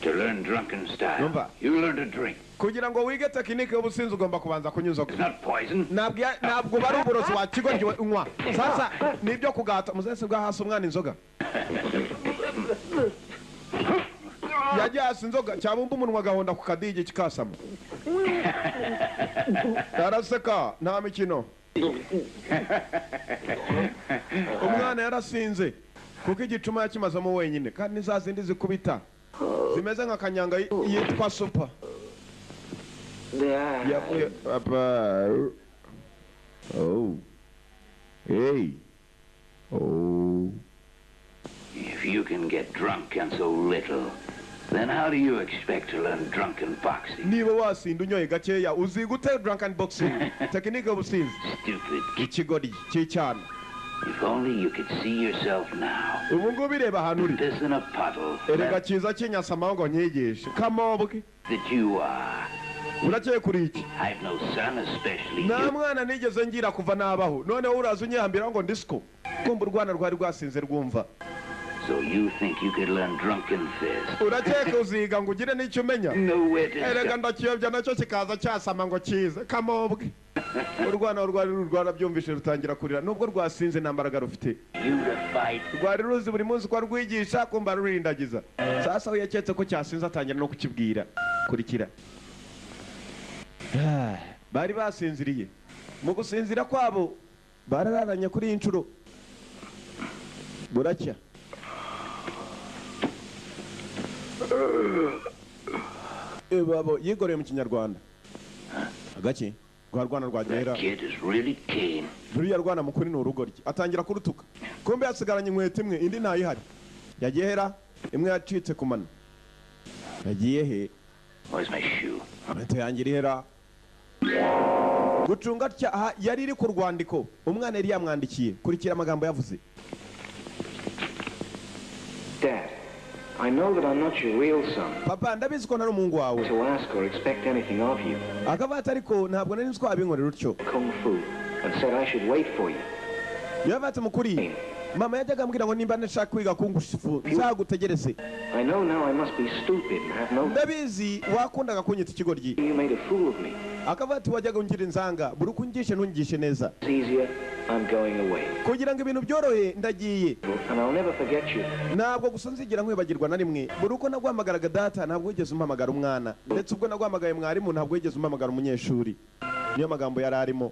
To learn drunken style, Numva. you learn to drink. Kugira ngo wige tekinike y'ubusinzi ugomba kubanza kunywa It's inzoga. not poison. Ntabwo bari uburozi wa kigoryi unywa. Sasa nibyo kugata muzese bwa hasi umwana inzoga. Yagiye hasi inzoga cyabumba umunwa gahonda ku kadigi kikasama. Yaraseka nta mikino. Umwana yarasinze kuko igicuma yakimazamo wenyine kandi za zindi zikubita zimeze nka kanyanga yitwa super. Yavuye papa. Oh. Hey. Oh. If you can get drunk and so little, then how do you expect to learn drunken boxing? Niba wasinda unyoye gakeya uzi gute drunken boxing tekinike y'ubusinzi. Stupid. Ikigoryi cy'icyana. If only you could see yourself now. Ubu ngubu bireba ahantu uri. This in a puddle. Erega kiza kinyasama ngo nyigishe. Kamobwe. That you are. Urakeye kuri iki? I've no son, especially Nta you. mwana nigeze ngira kuva nabaho. Noneho uraza unyihambira ngo ndisco. Kumva urwana rwari rwasinze rwumva. So you think you could learn drunken fist? Urakeka uziga ngo ugire n'icyo umenya? Nowhere to Erega stop. ndakiyobya nacyo kikaza cyasama ngo kize. Kamobwe. Urwana rwari byumvishe rutangira kurira nubwo rwasinze nambaraga rufite. You to fight. Rwari ruzi buri munsi ko rwigisha kumva rurindagiza. Sasa we yaketse ko cyasinze atangira no kukibwira. Kurikira. Bari basinziriye. Mu gusinzira kwabo barararanye kuri iyi nshuro. Buracya. Babo yigoreye mu kinyarwanda. Agaki rwarwana rwagera. That kid is really keen. Ruriya rwana mukuri ni urugoryi. Atangira kurutuka. Kumbe yasigaranye inkweto imwe indi ntayihari. Yagiye hera imwe yacitse ku mano. Yagiye he? Where's my shoe? Inkweto yanjye iri hera. Gucunga tya aha yari iri ku rwandiko. Umwana yari yamwandikiye. Kurikira amagambo yavuze. Dad, I know that I'm not your real son. Papa ndabizi ko ntari umuhungu wawe. To ask or expect anything of you. Akavata ariko ntabwo nari nzi ko abinkorera utyo. Kung fu. And said I should wait for you. Yavatse mukuri. Mama yajyaga ambwira ngo nimba nashaka kwiga kungushifu nzagutegereze. I know now I must be stupid and have no... Ndabizi wakundaga kunyita ikigoryi. You made a fool of me. Akavati wajyaga ungira inzanga buri kungishe ntungishe neza. It's easier. I'm going away. Kugira ngo ibintu byorohe ndagiye. And I'll never forget you. Ntabwo gusa nzigira nkwibagirwa na rimwe. Buri uko nagwamagaraga data ntabwo wigeze umpamagara umwana. Ndetse ubwo nagwamagaye mwarimu ntabwo wigeze umpamagara umunyeshuri. Niyo magambo yari arimo.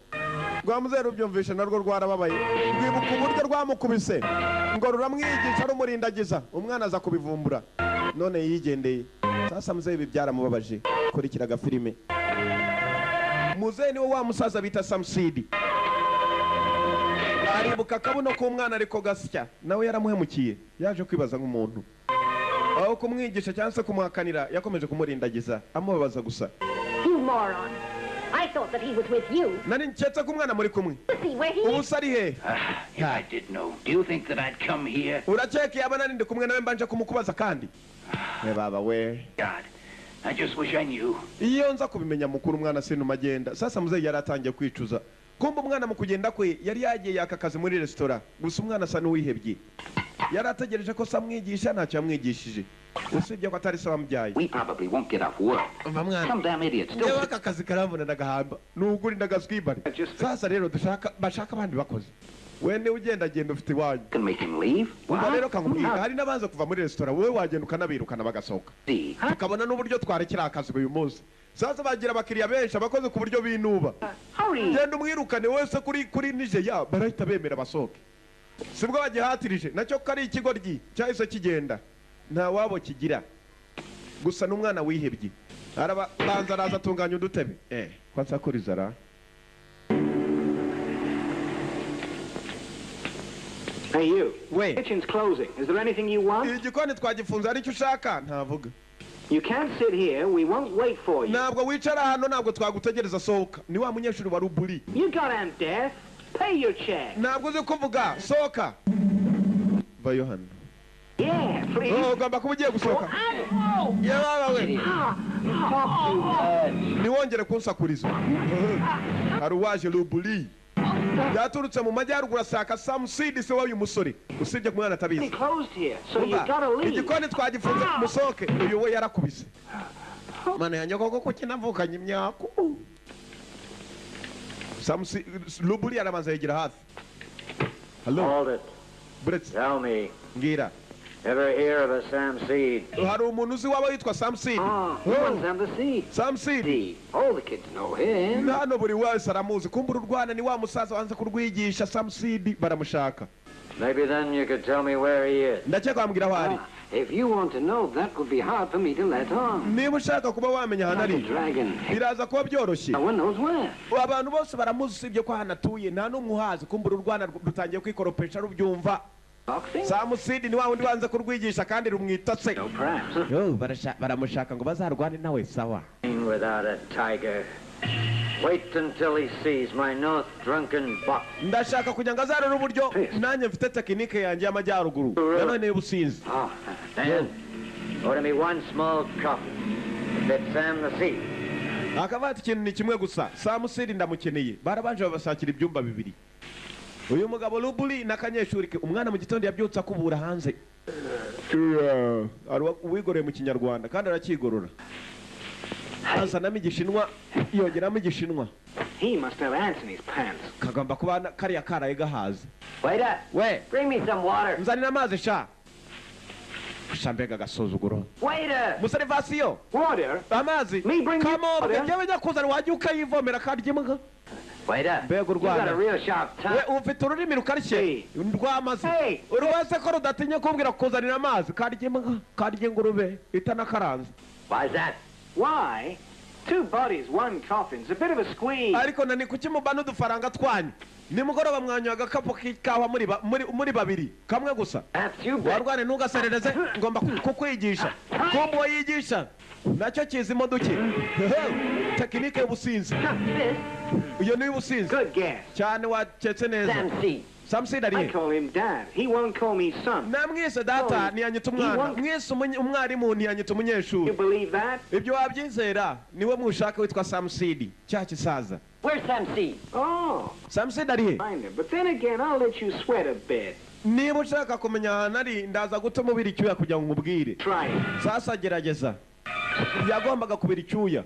Rwamuzeru ubyumvishe narwo rwarababaye. Rwibuka uburyo rwamukubise. Ngo ruramwigisha rumurindagiza. Umwana aza kubivumbura. None yigendeye. Sasa muzehe ibi byaramubabaje. Kurikiraga filime. Muzehe niwe wa musaza bita Samsidi. Aribuka akabuno k'umwana ariko gasya. Nawe yaramuhemukiye. Yaje kwibaza nk'umuntu. aho kumwigisha cyangwa se kumuhakanira yakomeje kumurindagiza amubabaza gusa. You moron. I thought that he was with you. Nari nketse ko umwana muri kumwe. See where he Ubu is? se ari he? If I did know, do you think that I'd come here? Urakeka yaba nari ndi kumwe nawe mbanje kumukubaza kandi? Baba we. God, I just wish I knew. Iyo nza kubimenya mukuru umwana sinuma agenda. Sasa muzeyi yaratangiye kwicuza. Kumba umwana mu kugenda kwe yari yagiye yaka kazi muri restaurant. Gusa umwana asa n'uwihebye. Yarategereje ko samwigisha ntacyo yamwigishije. Usibye ko atari sawa mubyaye. We probably won't get off work. Some damn idiot still... Yewe aka kazi karambona ndagahamba. Nuguri ndagaswibare. Sasa rero bashaka abandi bakoze. Wene ugenda agenda ufite iwanyu. Can make him leave? Umva rero kamubwira hari nabanza kuva muri restaurant wowe wagenda ukanabirukana bagasohoka. Tukabona n'uburyo twarekera akazi uyu munsi. Sasa bagira abakiriya benshi abakoze ku buryo binuba. Genda umwirukane wese kuri nije ya barahita bemera basohoke. Sibwo bagihatirije nacyo kari ikigoryi cyahise kigenda. Nta wabo kigira. Gusa n'umwana wihebye. Arabanza araza atunganya udutebe. Kwa nsakuriza ra. Hey, you. Wait. Kitchen's closing. Is there anything you want? Igikoni twagifunze ari cyo ushaka ntavuga. You can't sit here. We won't wait for you. Ntabwo wicara hano ntabwo twagutegereza sohoka. Ni wa munyeshuri wa ruburi. You goddamn deaf. Pay your check. Ntabwo uzi kuvuga sohoka. Bayo hano. Yeah, please. Ugomba kuba ugiye gusohoka. Yewe we. Niwongere kunsakuriza. Hari uwaje ruburi. Yaturutse mu majyaruguru asaka some seed se w'uyu musore. Usibye kumwana atabizi. Closed here, so you gotta leave. Igikoni twagifunze musohoke. Uyu we yarakubise. Mana yanjye koko ko kinavukanye imyako. Some seed ruburi aramanza yigira hafi. Hello. Hold it. Brits. Tell me. Ngira. Ever hear of a Sam Seed? Hari umuntu uzi waba yitwa Sam Seed. He runs down the sea. Sam Seed. All the kids know him. Hano buri wese aramuzi. Kumbura u Rwanda ni wa musaza wanze kurwigisha Sam Seed baramushaka. Maybe then you could tell me where he is. Ndakeka wambwira aho ari. If you want to know, that would be hard for me to let on. Niba ushaka kuba wamenya hano ari. Dragon. Biraza kuba byoroshye. No one knows where. Abantu bose baramuzi usibye ko hano atuye. Nta n'umwe uhazi. Kumbura u Rwanda rutangiye kwikoropesha rubyumva. Sam Seed ni wa wundi wanze kurwigisha kandi rumwita se. No, perhaps. Baramushaka ngo bazarwane nawe sawa. Without a tiger. Wait until he sees my north drunken buck. Ndashaka kujya ngo azarore uburyo nanjye mfite tekinike yanjye y'amajyaruguru. Nanone ubusinzi. Dan, order me one small cup. That's Sam the Seed. Akavati ikintu ni kimwe gusa. Sam Seed ndamukeneye. Barabanje babashakira ibyumba bibiri. Uyu mugabo ruburi n'akanyeshuri ke umwana mu gitondo yabyutse akubura hanze. Uwigoreye mu kinyarwanda kandi arakigorora. Azanamo igishinwa yongeramo igishinwa. He must have ants in his pants. Kagomba kuba kariya karaye gahaze. Waiter, We, bring me some water. nzanira amazi sha. Shambega gasuzuguro. Waiter, Muserivasiyo. water. Amazi. Me bring you Come on, water. njyewe njya kuzana wajya ukayivomera kandi imbwa. Waiter, Mbega you got a Rwanda. real sharp We tongue. ufite ururimi rukarishye rw'amazi. Hey. Urubaze ko rudatinya kumbwira kuzanira amazi kandi imbwa kandi ingurube itanakaranze. Why's that? Why? Two bodies, one coffin's a bit of a squeeze. Ariko nani kuki mubana udufaranga twanyu nimugoroba mwanywa agakapu k'ikawa muri babiri kamwe gusa. That's you bet. Warwane ntugaserereze ngomba kukwigisha kumbe uwo yigisha nacyo kizi imodoki tekinike y'ubusinzi. Iyo ni ubusinzi Good guess. cyane waketse neza. Sam Seed. Sam Seed ari I he? call him Dad. He won't call me son. Namwise data ntiyanyita umwana mwese umwarimu ntiyanyita You umunyeshuri. believe that? Ibyo wabyizera niwe mushaka witwa Sam Seed cya kisaza. Where's Sam Seed? Oh, Sam Seed ari he? find him. But then again, I'll let you sweat a bit. Niba ushaka kumenya ahantu ari ndaza gutuma ubira icyuya kugira ngo nkubwire. Try it. Sasa gerageza. Yagombaga kubira icyuya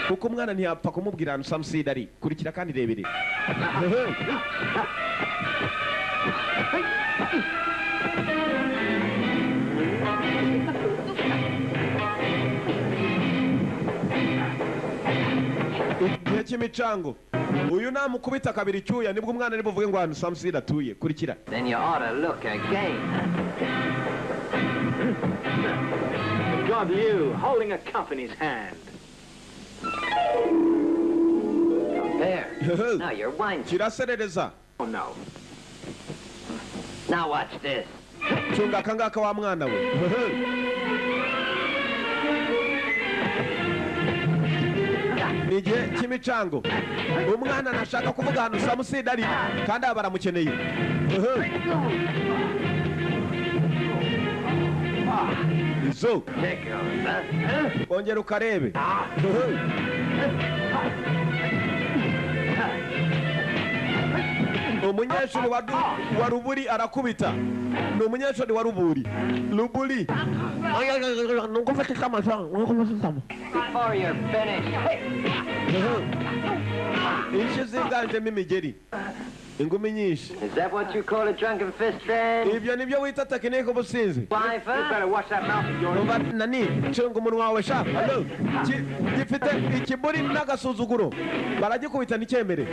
kuko umwana ntiyapfa kumubwira ahantu Sam Seed ari. Kurikira kandi rebere. Igihe cy'imicango uyu namukubita kabiri icyuya nibwo umwana ari buvuge ngo ahantu Sam Seed atuye. Kurikira. Then you ought to look again. God, you holding a cup in his hand. There. Now you're wine. Kiraserereza. Oh no. Now watch this. Chunga kangaka wa mwana we. hari igihe cy'imicango umwana ntashaka kuvuga ahantu Samusidi ari kandi aba baramukeneye. Izo ongera ukarebe. Umunyeshuri wa Ruburi arakubita. Ni umunyeshuri wa Ruburi. Ruburi. Before you're finished. Inshi ziganjemo imigeri. Ingumi nyinshi. Is that what you call a drunken fist, then? Ibyo nibyo wita tekinike ubusinzi. Wife, You better watch that mouth of yours. Numva nani cenga umunwa wawe sha. Hello. Gifite ikiburi n'agasuzuguro. Baragikubita n'icyemere.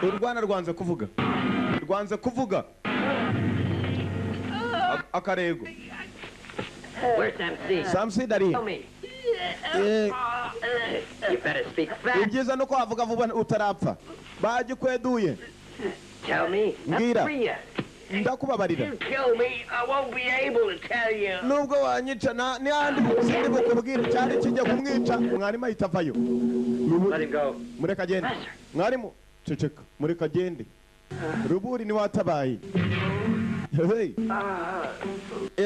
Urwana rwanze kuvuga. Rwanze kuvuga. Akarego. Where's MC? Samusidi ari. Tell me. You better speak fast. Ibyiza nuko wavuga vuba utarapfa. Bagikweduye. Tell me. Mbwira. I'm free. Ndakubabarira. Kill me, I won't be able to tell you. Nubwo wanyica ni handi sindi bukubwira cyari kijya kumwica mwarimu ahita avayo. Let him go. Mureka agende. Mwarimu ceceka mureka agende. Ruburi ni watabaye. Hey.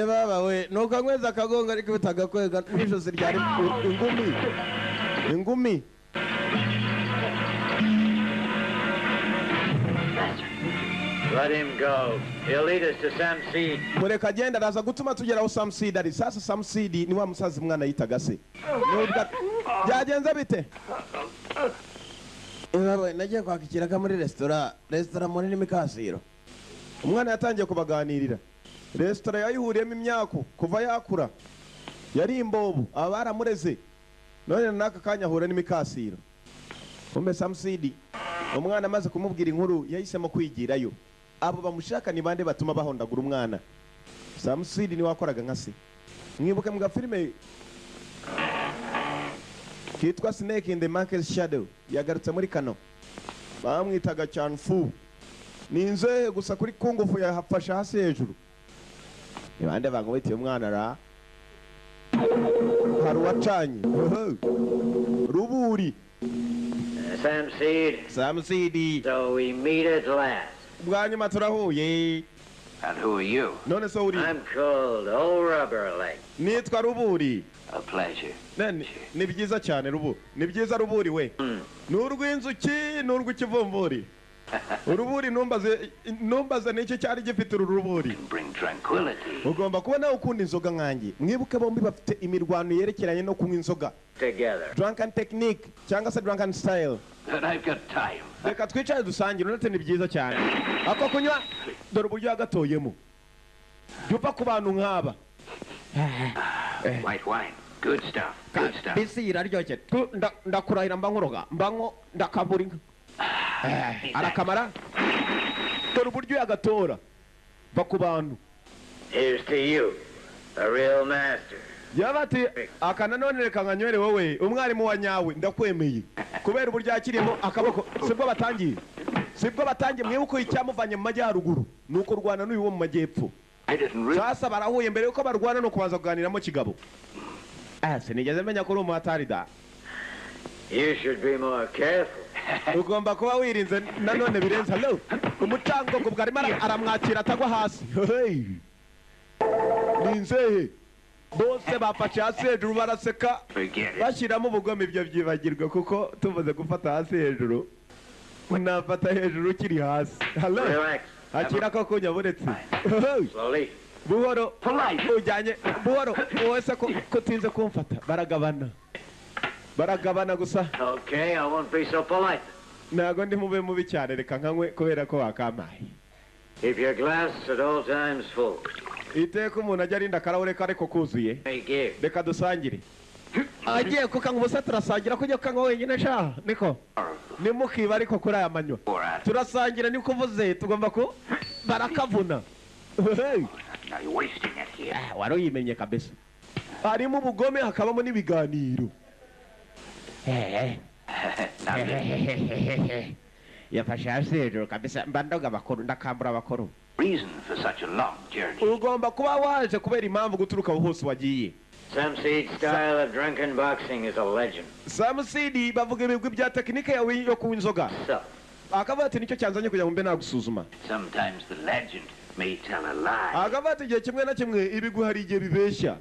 Baba we nuko nkweza akagonga ariko bitagakwega n'ijosi ryari ingumi. Ingumi. Let him go. He'll lead us to Samusidi. Mureka agenda araza gutuma tugeraho Samusidi ari. Sasa Samusidi ni wa musazi mwana yitaga se. Byagenze bite? Baba nagiye kwakikiraga muri restaurant muri Nimikasiro. Umwana yatangiye kubaganirira. Restaurant yayihuriyemo imyaka kuva yakura. Yari imbobu abaramureze. None naka kanya ahura n'Imikasiro. Umbe Samusidi umwana amaze kumubwira inkuru yahisemo kwigirayo. Abo bamushaka ni bande batuma bahondagura umwana. Samusidi ni wakoraga nka se. Mwibuke mga filime kitwa Snake in the Monkey's Shadow yagarutse muri Kano. Bamwitaga Chanfu. Ni inzohe gusa kuri kungufu yahafasha hasi hejuru. Ni bande bangwitiye umwana ra. Hari wacanye. Ruburi. Samusidi. So we meet at last. Bwanyuma turahuye. And who are you? None so uri. I'm called Old Rubber Leg. Nitwa Ruburi. A pleasure. Ni byiza cyane Rubu. Ni byiza Ruburi we. N'urw'inzuki n'urw'ikivumburi. Uruburi numbaze n'icyo cyari gifite uruburi. Bring tranquility. Ugomba kubona ukunda inzoga nkanjye. Mwibuke bombi bafite imirwano yerekeranye no kunywa inzoga. Together. Drunken technique cyangwa se drunken style. But I've got time. Reka twicare dusangire uretse ni byiza cyane. Ako kunywa dore uburyo yagatoyemo. Dupa ku bantu nk'aba. White wine. Good stuff. Good stuff. Bisi iraryoshye. Ndakurahira mbankuroga. Mbanko ndakabura inka. Arakamara. Dore uburyo yagatora. Va ku bantu. Here's to you, a real master. Yabati akana none reka nkanywere wowe umwarimu wa nyawe ndakwemeye. Kubera uburyo yakirimo akaboko sibwo batangiye mwibuko icyamuvanye mu majyaruguru nuko rwana n'uyu wo mu majyepfo. Sasa barahuye mbere yuko barwana no kubanza kuganiramo kigabo. Sinigeze menya ko uri umuhatari da. You should be more careful. Ugomba kuba wirinze nanone birenze. Hello. Umucango ngo bwarimo aramwakira atagwa hasi. Hey. Ninzehe. Bose bafashe hasi hejuru baraseka. Bashyiramo ubugome ibyo byibagirwa kuko tuvuze gufata hasi hejuru. Unafata hejuru ukiri hasi. Hello. Akira ko kunyaburetse. Slowly. Buhoro. Ujyanye buhoro. Wese ko tinze kumfata. Baragabana gusa. Okay, I won't be so polite. Nago ndi mube mubi cyane reka nkanywe kubera ko wakamaye. Keep your glass at all times full. Iteka umuntu ajya arinda akarahure kare ko kuzuye. Reka dusangire. Agiye kukanga ubusa turasangira kujya kukanga wenyine sha niko. Nimukiba ariko kuri aya manywa. Turasangira niko uvuze tugomba ko barakavuna. Now you're wasting it here. Waro yimenye kabisa. Harimo ubugome hakabamo n'ibiganiro. yafashe hasi hejuru kabisa mbandoga bakuru ndakambura abakuru. Reason for such a long journey. Ugomba kuba waje kubera impamvu guturuka hose wagiye. Sam Seed's style of drunken boxing is a legend. Sam Seed bavuga ibigwi bya tekinike yawe yo kunywa inzoga. So, Akavuga ati nicyo cyanzanye kugira ngo mbe nagusuzuma. Sometimes the legend may tell a lie. Akavuga ati igihe kimwe na kimwe ibigwi hari igihe bibeshya.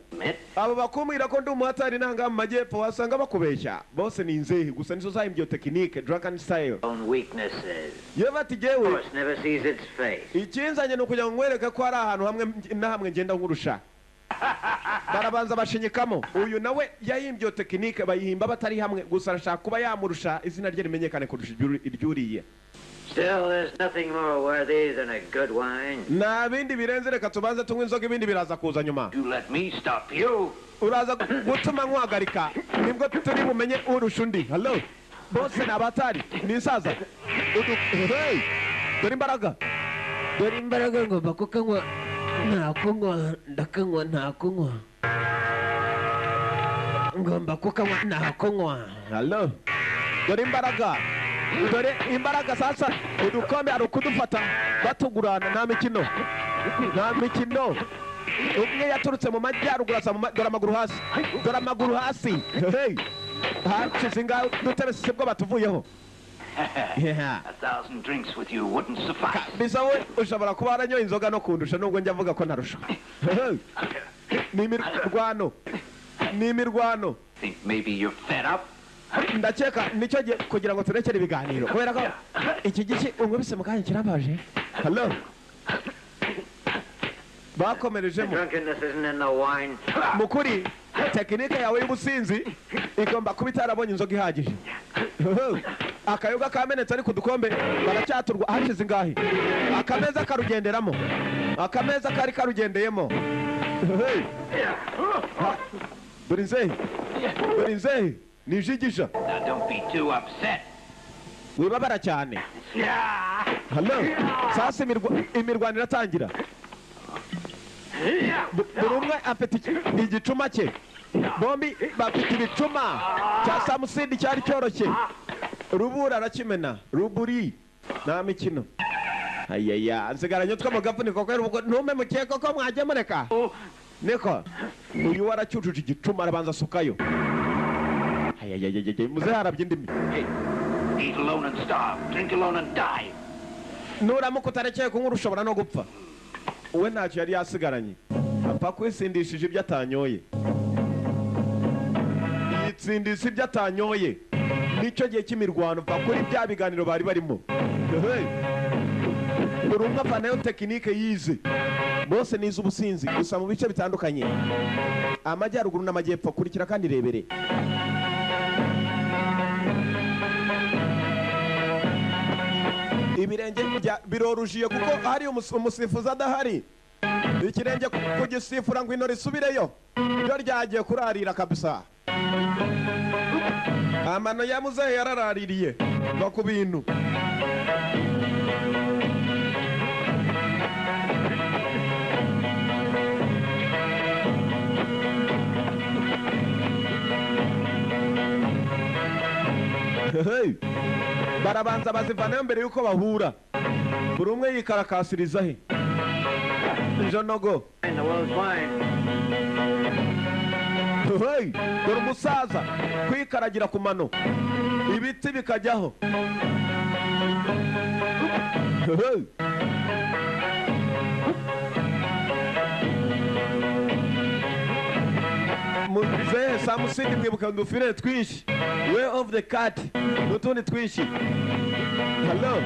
Abo bakumira ko ndi umuhatari nanga mu majyepfo wasanga bakubeshya. Bose ni inzehe gusa nizo zahimbye tekinike drunken style. own weaknesses. Yewe ati jewe Horse never sees its face. ikinzanye no kugira ngo nkwereke ko ari ahantu hamwe na hamwe ngenda nkurusha. Barabanza bashinyikamo uyu nawe yahimbye tekinike bayihimba batari hamwe gusa arashaka kuba yamurusha izina rye rimenyekane kurusha iryuriye. Still, there's nothing more worthy than a good wine. Na bindi birenze reka tubanze tunywe inzoga ibindi biraza kuza nyuma. You let me stop you. Uraza gutuma nkwagarika nibwo turi bumenye urusha undi. Hello bose nabatari ni saza. Hey dore imbaraga ngomba kukanywa ntakunywa ndakanywa ntakunywa ngomba kukanywa ntakunywa. Hello dore imbaraga sasa udukombe ari kudufata batugurana nta mikino umwe yaturutse mu majyaruguru asa dore amaguru hasi hey hacize ngaho dutebe sibwo batuvuyeho. A thousand drinks with you wouldn't suffice. Bisa we ushobora kuba waranyoye inzoga no kundusha nubwo njya mvuga ko narusha. Ni imirwano. Think maybe you're fed up? Ndakeka nicyo kugira ngo turekere ibiganiro kubera ko iki gice ungubise mu kanya kirabaje. Hello bakomerejemo Drunkenness isn't in the wine. mukuri tekinike yawe y'ubusinzi igomba kuba itarabonye inzoga ihagije. Akayoga kamenetse ari ku dukombe baracyaturwa hashize ingahe akameza karugenderamo akameza kari karugendeyemo. Dore inzehe nijigisha. Now don't be too upset. Wibabara cyane. Hello sasa imirwano iratangira. Buri umwe afite igicuma cye bombi bafite ibicuma cya Sam Seed cyari cyoroshye rubura arakimena ruburi nta mikino. Ayaya nsigaranye tw'amagafu niko kwera ubwo ntume mukeka ko mwajye mureka niko uyu waracyujuje igicuma arabanza sukayo. Ayaya muze harabye indimi. Eat alone and starve, drink alone and die. Nuramuka utarekeye kunywa ushobora no gupfa. Uwe ntacyo yari yasigaranye apfa kwisindishije ibyo atanyoye. Yitsindisha ibyo atanyoye nicyo gihe cy'imirwano upfa kuri bya biganiro bari barimo. Buri umwe apfa nayo tekinike yize bose ni iz'ubusinzi gusa mu bice bitandukanye amajyaruguru n'amajyepfo. Kurikira kandi rebere. Ibirenge birorujiye kuko hari umusifuzi adahari. Ikirenge kugisifura ngo inori subireyo byo ryagiye kurarira kabisa. Amano ya muzehe yararaririye no ku bintu. Barabanza bazivanayo mbere yuko bahura buri umwe yikarakasiriza he njonogo. Dore umusaza kwikaragira ku mano ibiti bikajyaho. Muzehe Sam Seed mwibuka udufire twinshi way of the cat n'utundi twinshi. Hello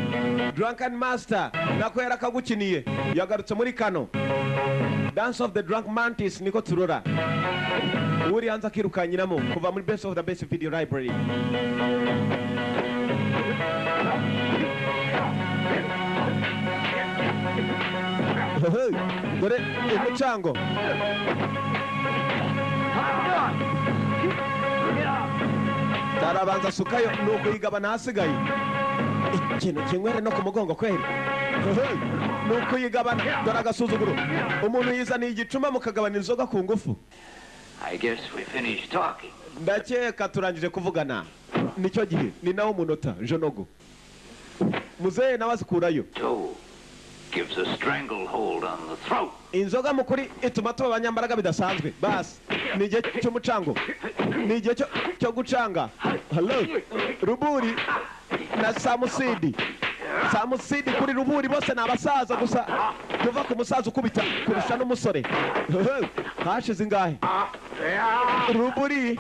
Drunken Master nako yarakagukiniye yagarutse muri kano Dance of the Drunk Mantis niko turora uri hanze akirukanyiramo kuva muri Best of the Best Video Library. Dore umucango tarabanza sukayo nuko yigabana hasigaye ikintu kinywere no ku mugongo kweli nuko yigabana. Dore agasuzuguro umuntu yizaniye igicuma mukagabana inzoga ku ngufu. I guess we finished talking. Ndakeka turangije kuvugana nicyo gihe ni nawo munota Jonogo. muzehe nawe azikurayo. Gives a stranglehold on the throat. Inzoga mukuri ituma tuba abanyambaraga bidasanzwe. Bas, ni igihe cy'umucango. Ni igihe cyo gucanga. Hello. Ruburi na Samusidi. Samusidi kuri Ruburi bose ni abasaza gusa tuva ku musaza ukubita kurusha n'umusore. Hashize ingahe? Ruburi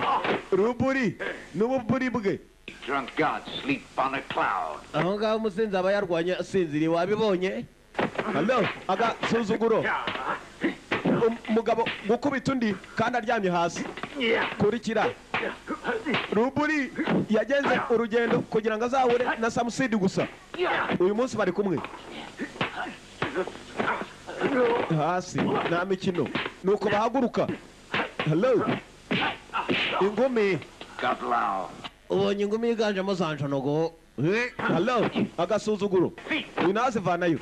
n'ububuri bwe. Drunk gods sleep on a cloud. Aho ngaho umusinzi aba yarwanya asinziriye wabibonye? Hello, agasuzuguro. Umugabo gukubita undi kandi aryamye hasi. Kurikira. Ruburi yagenze urugendo kugira ngo azahure na Samusidi gusa. Uyu munsi bari kumwe. Hasi nta mikino. Nuko bahaguruka. Hello. Ingumi. Gatlao. Ubonye ingumi yiganjemo zanjonogo. Hello, agasuzuguro. Unaze vanayo.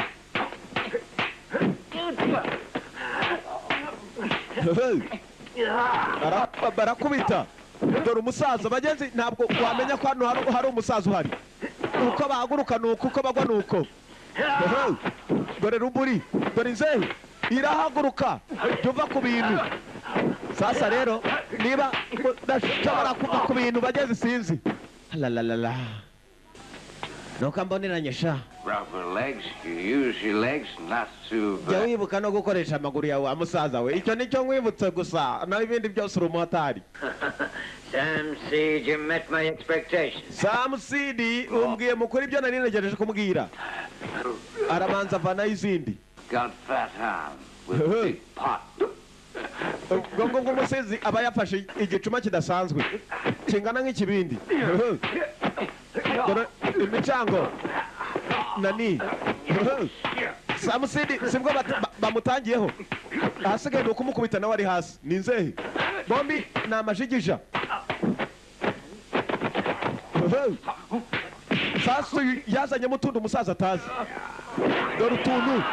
Barakubita. Dore umusaza bagenzi ntabwo wamenya ko hano hari umusaza uhari. Uko bahaguruka nuko uko bagwa nuko. Dore Ruburi, dore Nzehe irahaguruka tuva ku bintu. Sasa rero niba udashobora kuva ku bintu bagenzi sinzi. La. Nuko mboneranye sha. Rubber legs, you use your legs not to... Jya wibuka no gukoresha amaguru yawe amusaza we. Icyo nicyo nkwibutse gusa naho ibindi byose uri umuhatari. Samseed, you met my expectations. Samseed umbwiye mukuri ibyo nari negereje kumubwira. Arabanza avanaho izindi. Got fat hand with a big pot. Gongo ngumusizi aba yafashe igicuma kidasanzwe. Kingana nk'ikibindi. Dore imicango. Nani? Samusidi sibwo bamutangiyeho. Hasigaye nuko kumukubita nawe ari hasi. Ni Nzehe. Bombi ni amajigija. Sasu yazanye mutundu umusaza atazi. Dore utuntu.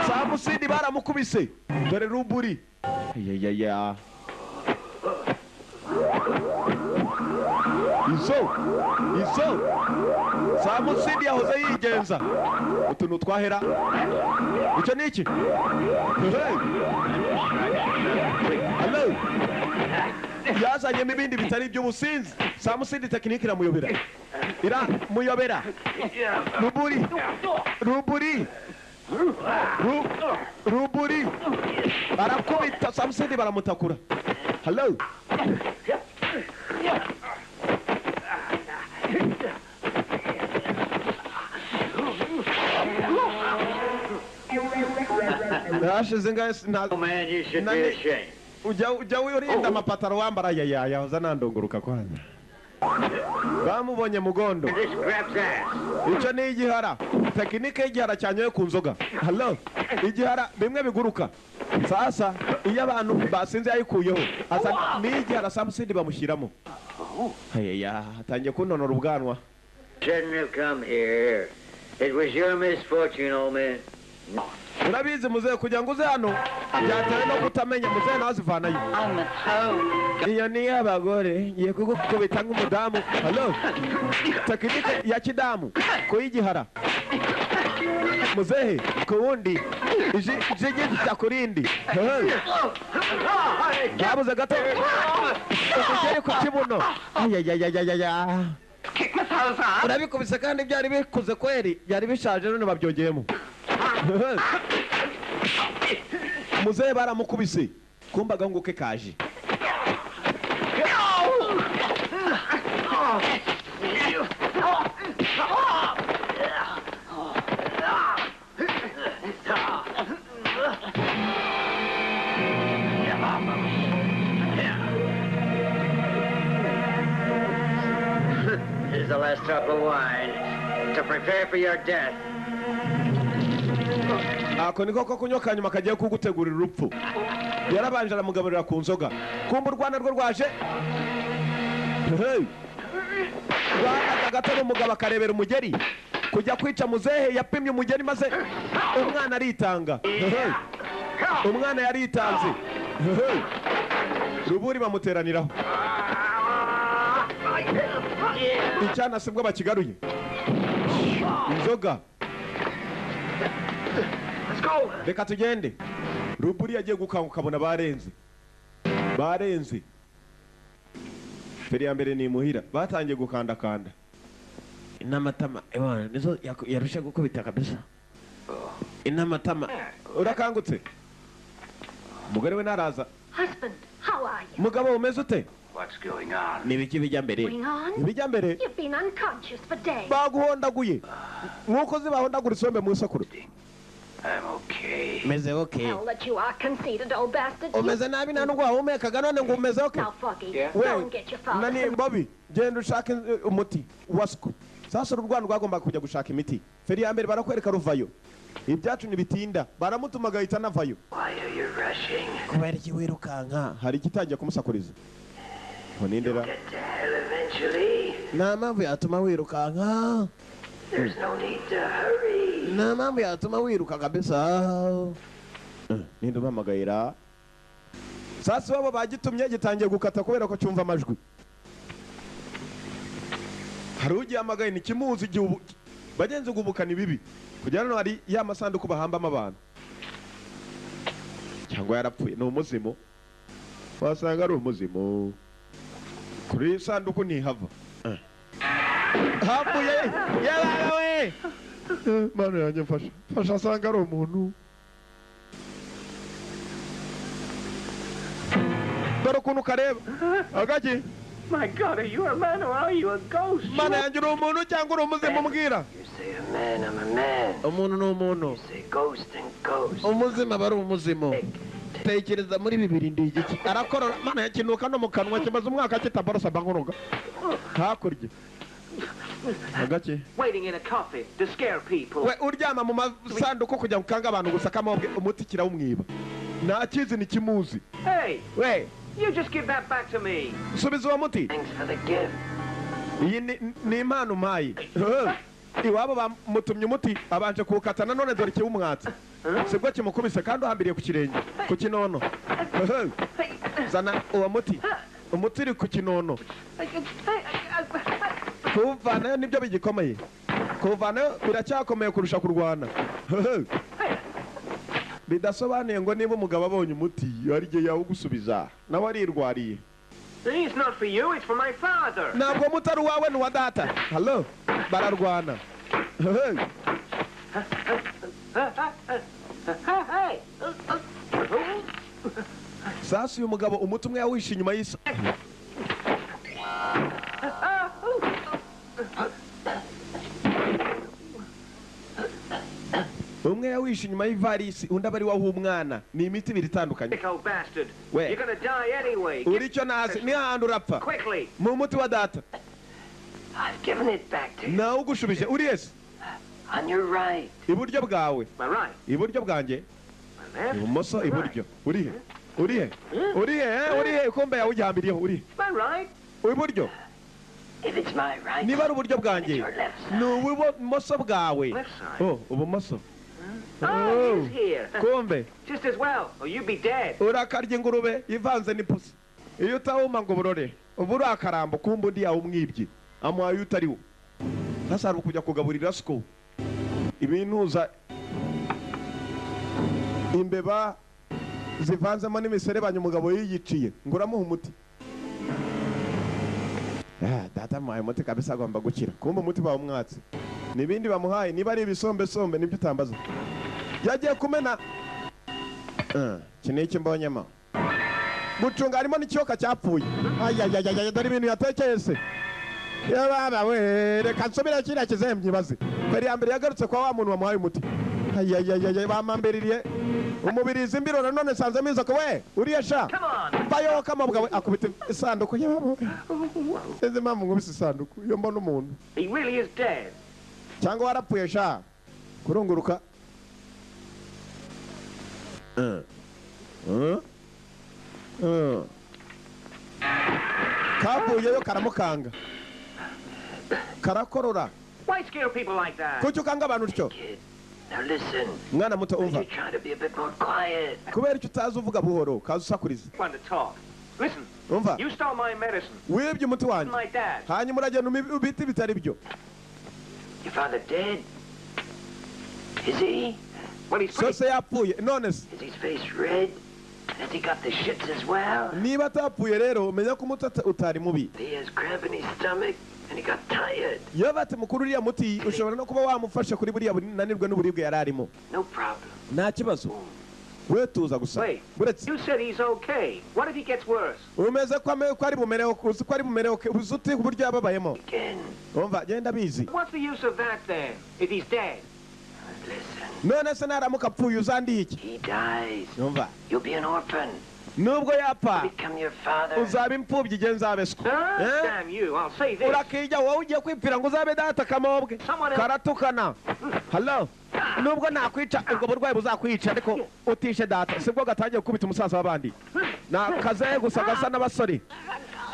Samusidi baramukubise. Dore Ruburi. Ya. Izo. Samusidi yahoze yigenza. Utuntu twahera. Icyo ni iki? Hello. Yazanyemo ibindi bitari iby'ubusinzi. Samusidi tekinike iramuyobera. Ruburi. Barakubita Samusidi baramutakura. Hello. Hashize ngahe Oh man, you should be ashamed. Ujya wirinda amapataro wambara yahoza nandunguruka kwanza. Bamubonye mugondo. Icyo ni igihara. Tekinike y'igihara cyanyoye ku nzoga. Hello. Igihara bimwe biguruka. Sasa iyo abantu basinze yayikuyeho asa ni igihara Samusidi bamushyiramo. Atangiye kunonora ubwanwa. Shouldn't have come here. It was your misfortune, old man. Urabizi muzehe kugira ngo uze hano byatewe no kutamenya muzehe nawe azivanayo. Iyo ni y'abagore ngiye kugukubita nk'umudamu. Hello. Tekinike ya kidamu kuyigihara. Muzehe ku wundi ijigi cyakurindi. Yabuze gato. Ukugere ku kibuno. Urabikubise kandi byari bikuze kweri byari bishaje none babyongeyemo. Muzehe baramukubise kumbaga nguke kaje. Here's the last drop of wine to prepare for your death. Ako niko ko kunywa kanyuma kagiye kugutegurira urupfu. Yarabanje aramugaburira ku nzoga. Kumba urwana rwo rwaje. Rwana gato n'umugabo akarebera umugeri. Kujya kwica muzehe yapimye umugeri maze umwana aritanga. Umwana yaritanze. Ruburi bamuteraniraho. Icyana sibwo bakigaruye. inzoga. Let's go. Reka tugende. Ruburi yagiye gukanguka abona barenze. Feri ya mbere ni muhira batangiye gukandakanda. Inamatama ewana nizo yarusha gukubita kabisa. Inamatama urakangutse. Mugore we naraza. Husband, how are you? Mugabo umeze ute? What's going on? Nibiki bijya mbere. Bijya mbere. You've been unconscious for days. Baguhondaguye. Nkuko zibahondagura isombe mu isakuru. I'm okay. Meze okay. Tell that you are conceited, old bastard. Umeze nabi nta nubwo wahumekaga none ngo umeze okay. Now, Foggy, Yeah. go and get your father. Nani Bobby, genda ushake umuti wasku. Sasa urwana rwagomba kujya gushaka imiti. Feri ya mbere barakwereka ruvayo. Ibyacu nibitinda baramutuma gahita navayo. Why are you rushing? Kubera iki wirukanka hari igitangiye kumusakuriza. Nindera. Get to hell eventually. Nta mpamvu yatuma wirukanka. There's no need to hurry. Nta mpamvu yatuma wiruka kabisa. Ninde umpamagayira. Sasa wabo bagitumye gitangiye gukata kubera ko cyumva amajwi. Hari ugiye amagaye ni kimuzi igihe bagenze gubukana ibibi. Kujyana no hari ya masanduku bahambamo abantu. Cyangwa yarapfuye ni umuzimo. Wasanga ari umuzimo. Kuri sanduku ni hava. Hapuye yabawe. Mano yanjye mfasha asanga ari umuntu. Dore ukuntu kareba. Agaki. My God, are you a man or are you a ghost? Mana yanjye uri umuntu cyangwa uri umuzimu mbwira. You say a man, I'm a man. Umuntu ni umuntu. You say ghost and ghost. Umuzima bari umuzimu. Tekereza muri bibiri ndi igiki. Arakorora mana yakinuka no mu kanwa kimaze umwaka kitaborosa bankuruga. Hakurya. Agaki. Waiting in a coffin to scare people. We uryama mu masanduku kujya gukanga abantu gusa kamobwe umuti kirawumwiba. Nta kizi ni kimuzi. Hey, We you just give that back to me. subiza uwo muti. Thanks for the gift. Iyi ni impano umpaye. Iwabo bamutumye umuti abanje kuwukatana none dore kiwumwatsi. Sibwo kimukubise kandi uhambiriye ku kirenge ku kinono. Zana uwo muti. Umuti uri ku kinono. Kuvanayo nibyo bigikomeye. Kuvanayo biracyakomeye kurusha kurwana. Bidasobanuye ngo niba umugabo abonye umuti ari gihe yawugusubiza nawe arirwariye. It's not for you, it's for my father. Ntabwo mutari wawe ni wa data. Hello bararwana. Hey. Sasa uyu mugabo umuti umwe yawishe inyuma y'isa. Umwe yawishe inyuma y'ivarisi undi abari waho umwana ni imiti ibiri itandukanye. Old bastard. We. You're gonna die anyway. Uri cyo nazi ni handi urapfa. Quickly. Mu muti wa data. I've given it back to you. Nawe ugushubije uri yes. On your right. Iburyo bwawe. My right. Iburyo bwanjye. My left. Ibumoso iburyo. Uri he? Uri he? Uri he? Uri he? Kombe yawe ujyambiriyeho uri. My right. Iburyo. If it's my right. Niba ari uburyo it's bwanjye. your left side. Ni ubumoso bwawe. Left side. Oh, ubumoso. Oh, he's here. Kombe. Just as well, or you'd be dead. Urakarya ingurube ivanze n'ipusi. Iyo utawuma ngo burore. Ubu urakarambo kumba undi yawe umwibye. Amuhaye utariwo. Sasa ari kujya kugaburira siko. Ibintuza imbeba zivanzemo n'imiserebanya umugabo yiyiciye ngo uramuha umuti. Data muhaye umuti kabisa agomba gukira. Kumba umuti bawumwatse. Nibindi bamuhaye niba ari ibisombe nibyo utambaza. Yagiye kumena kiniki mbonyemo. Gucunga harimo n'ikiyoka cyapfuye. Ayayayaya dore ibintu yatekeye se. Yababa we reka nsubira kiriya kizemye baze. Feri ya mbere yagarutse kwa wa muntu wamuhaye umuti. Ayayayaya bamambiririye. Umubirizi imbiro none sanze miza ko we uriye sha. Bayo kamabwa we akubita isanduku yabo. Eze mamu ngubise isanduku yo mbona umuntu. He really is dead. Cyangwa warapfuye sha. Kurunguruka. Kavuyeyo karamukanga. Karakorora. Why scare people like that? Kuki ukanga abantu utyo? Kid, now listen. Mwana muto umva. You try to be a bit more quiet. Kubera icyo utazi uvuga buhoro kaza usakuriza. Want to talk? Listen. Umva. You stole my medicine. Wibye umuti wanjye. My dad. Hanyuma uragenda ubiti bitari byo. Your father dead? Is he? Well, he's so pretty... se yapfuye none se Is his face red? Has he got the shits as well? niba atapfuye rero umenya ko umuti utari mubi He has cramp in his stomach and he got tired. iyo bati mukuru uriya muti ushobora no kuba wamufasha kuri buriya bunanirwe n'uburibwe yari arimo No problem. nta kibazo we tuza gusa Wait, buretse you said he's okay. What if he gets worse? umeze ko ari bumereho uzi ko ari bumereho uzi uti uburyo yababayemo Again. umva genda bizi What's the use of that then, if he's dead? Listen, none se naramuka apfuye uzandiye iki he dies. umva You'll be an orphan. nubwo yapfa Become your father. uzaba imfubyi igihe nzabeswa Ah, damn you, I'll say this. urakijya wowe ugiye kwipfira ngo uzabe data kamobwe Someone else- karatukana halo nubwo nakwica ubwo burwayi buzakwica ariko utishe data sibwo gatangiye gukubita umusaza w'abandi nakaze gusa gasa n'abasore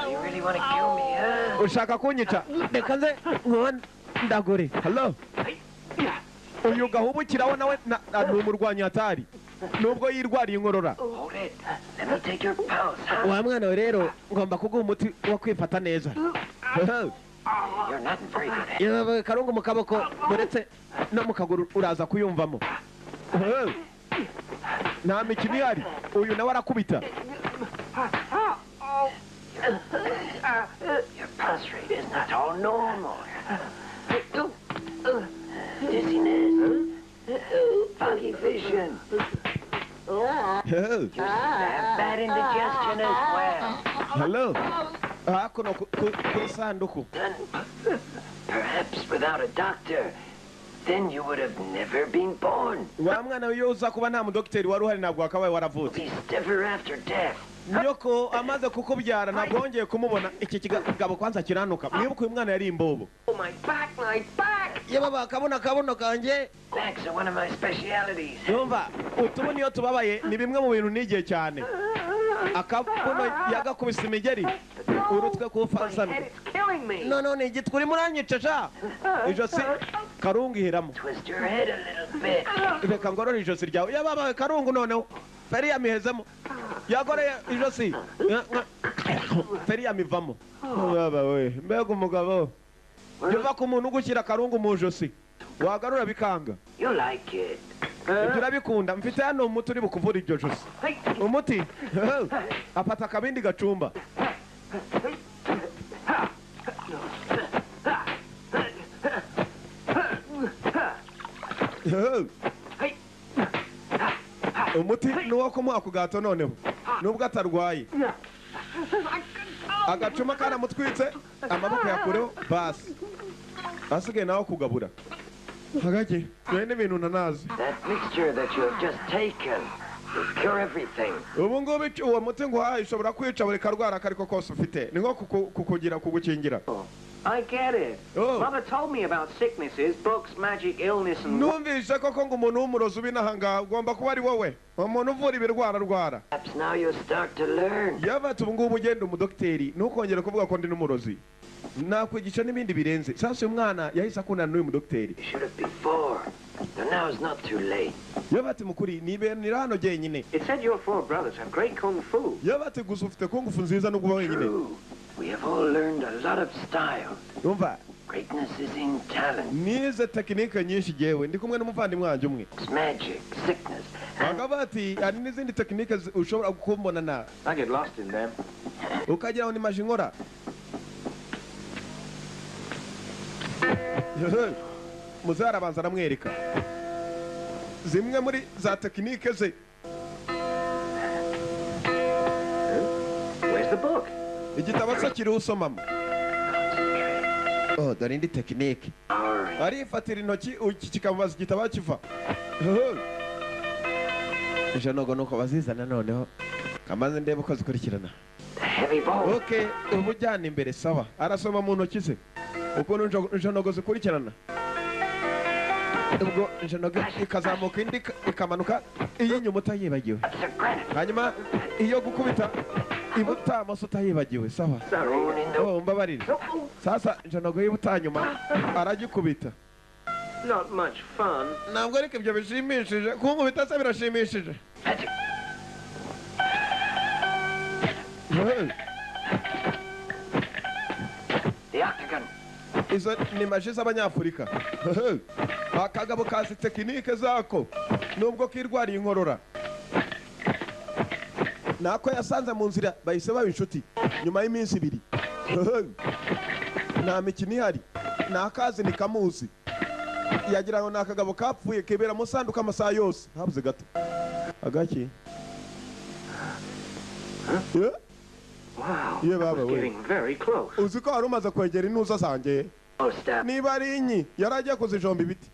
So you really want to kill me, huh? ushaka kunyica reka nze ndagore halo uyu gahubukiraho nawe ni umurwanyi hatari nubwo yirwariye inkorora Hold it. Let me take your pulse, huh? wa mwana we rero ngomba kuguha umuti wo kwifata neza You're not very good at it. yewe karungu mu kaboko uretse no mu kaguru uraza kuyumvamo nta mikino ihari uyu nawe arakubita Your pulse rate is not all normal. Dizziness. Foggy vision. You have bad indigestion as well. halo hakuno ku isanduku Perhaps without a doctor, then you would have never been born. wa mwana we iyo uza kuba nta mudogiteri wari uhari ntabwo wakabaye waravutse Be stiffer after death. nyoko amaze kukubyara ntabwo wongeye kumubona iki kigabo kwanza kiranuka mwibuke uyu mwana yari imbobo Oh, my back! yewe bakabona akabuno kanjye Thanks are one of my specialities. yumva utubuno iyo tubabaye ni bimwe mu bintu nigiye cyane akabuno yagakubise imigeri urutwe My kuwufasana head is killing me. none igitwe urimo uranyica sha ijosi karungu ihiramo Twist your head a little bit. reka ngorore ijosi ryawe yababaye karungu noneho feri yamihezemo yagoreye ijosi feri yamivamo baba we mbega umugabo yuva ku muntu ugushyira karungu mu ijosi wagarura bikanga You like it. ibyo urabikunda mfite hano umuti uri bukuvura iryo josi umuti afata akabindi gacumba umuti ni uwo kumuha ku gato noneho nubwo atarwaye agacuma karamutwitse amaboko yakureho basi asigaye nawe kugabura hagake bene ibintu ntanazi That mixture that you have just taken will cure everything. ubu ngubu uwo muti nguhaye ushobora kwica buri karwara akariko kose ufite ni nko kugukingira I get it. Oh. Mother told me about sicknesses, books, magic, illness, and... numvise koko ngo umuntu w'umurozi uba inahangaha ugomba kuba ari wowe umuntu uvura ibirwara Perhaps now you'll start to learn. yabati ubu ngubu ugenda umudogiteri ntukongere kuvuga ko ndi n'umurozi nakwigisha n'ibindi birenze sasa uyu mwana yahise akundana n'uyu mudogiteri You should have before. But now it's not too late. yabati mukuri nibenira hano jyenyine It said your four brothers have great kung fu. yabati gusa ufite kungufu nziza no kuba wenyine True. We have all learned a lot of style. umva Greatness is in talent. nize tekinike nyinshi jyewe ndi kumwe n'umuvandimwe wanjye umwe It's magic, sickness, and bakaba bati hari n'izindi tekinike ushobora kumbona na I get lost in them. ukagira ngo ni maji nkora muze arabanza aramwereka zimwe muri za tekinike ze Where's the book? igitabo se kiri usomamo oh dore indi tekinike our arifatira intoki kikamubaza igitabo kiva ejo nogo nuko bazizana noneho kamaze ndebe uko zikurikirana heavy ball. okay ubu ujyana imbere sawa arasoma mu ntoki ze ukuntu injonogo zikurikirana ubwo injonogo ikazamuka indi ikamanuka iy'inyuma utayibagiwe That's a granite. hanyuma iyo gukubita ibutamoso utayibagiwe sawa Thrown in the... oh mbabarire sasa injonogo y'ibutanyuma aragikubita Not much fun. ntabwo ariko ibyo bishimishije kunkubita se birashimishije Magic. The octagon. izo ni maji z'abanyafurika akagabo kazi tekinike zako nubwo kirwariye inkorora nako yasanze mu nzira bahise baba inshuti nyuma y'iminsi 2 nta mikino ihari nakazi ni kamuzi yagira ngo nakagabo kapfuye kebera mu sanduka amasaha yose habuze gato agaki Wow, Yeah, that Baba, was wait. getting very close. uzi ko hari umaze kwegera intuza zanjye Oh, stop. niba ari inyi yari agiye kuzijomba ibiti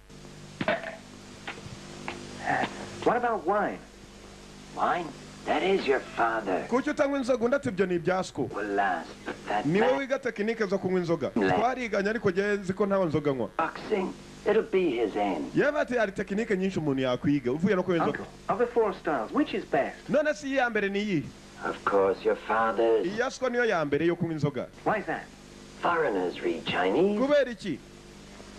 What about wine? Wine? That is your father. kuki utanywa inzoga undi ati ibyo ni ibyasiko Will last, but that niwe bad wiga tekinike zo kunywa inzoga twariganye ariko njyewe nzi ko ntawe nzoga nywa boxing, it'll be his end. yewe ati hari tekinike nyinshi umuntu yakwiga uvuye no kunywa inzoga Uncle, of the 4 styles, which is best? none si iya mbere ni iyi Of course, your father's. iyasiko niyo ya mbere yo kunywa inzoga Why is that? Foreigners read Chinese. kubera iki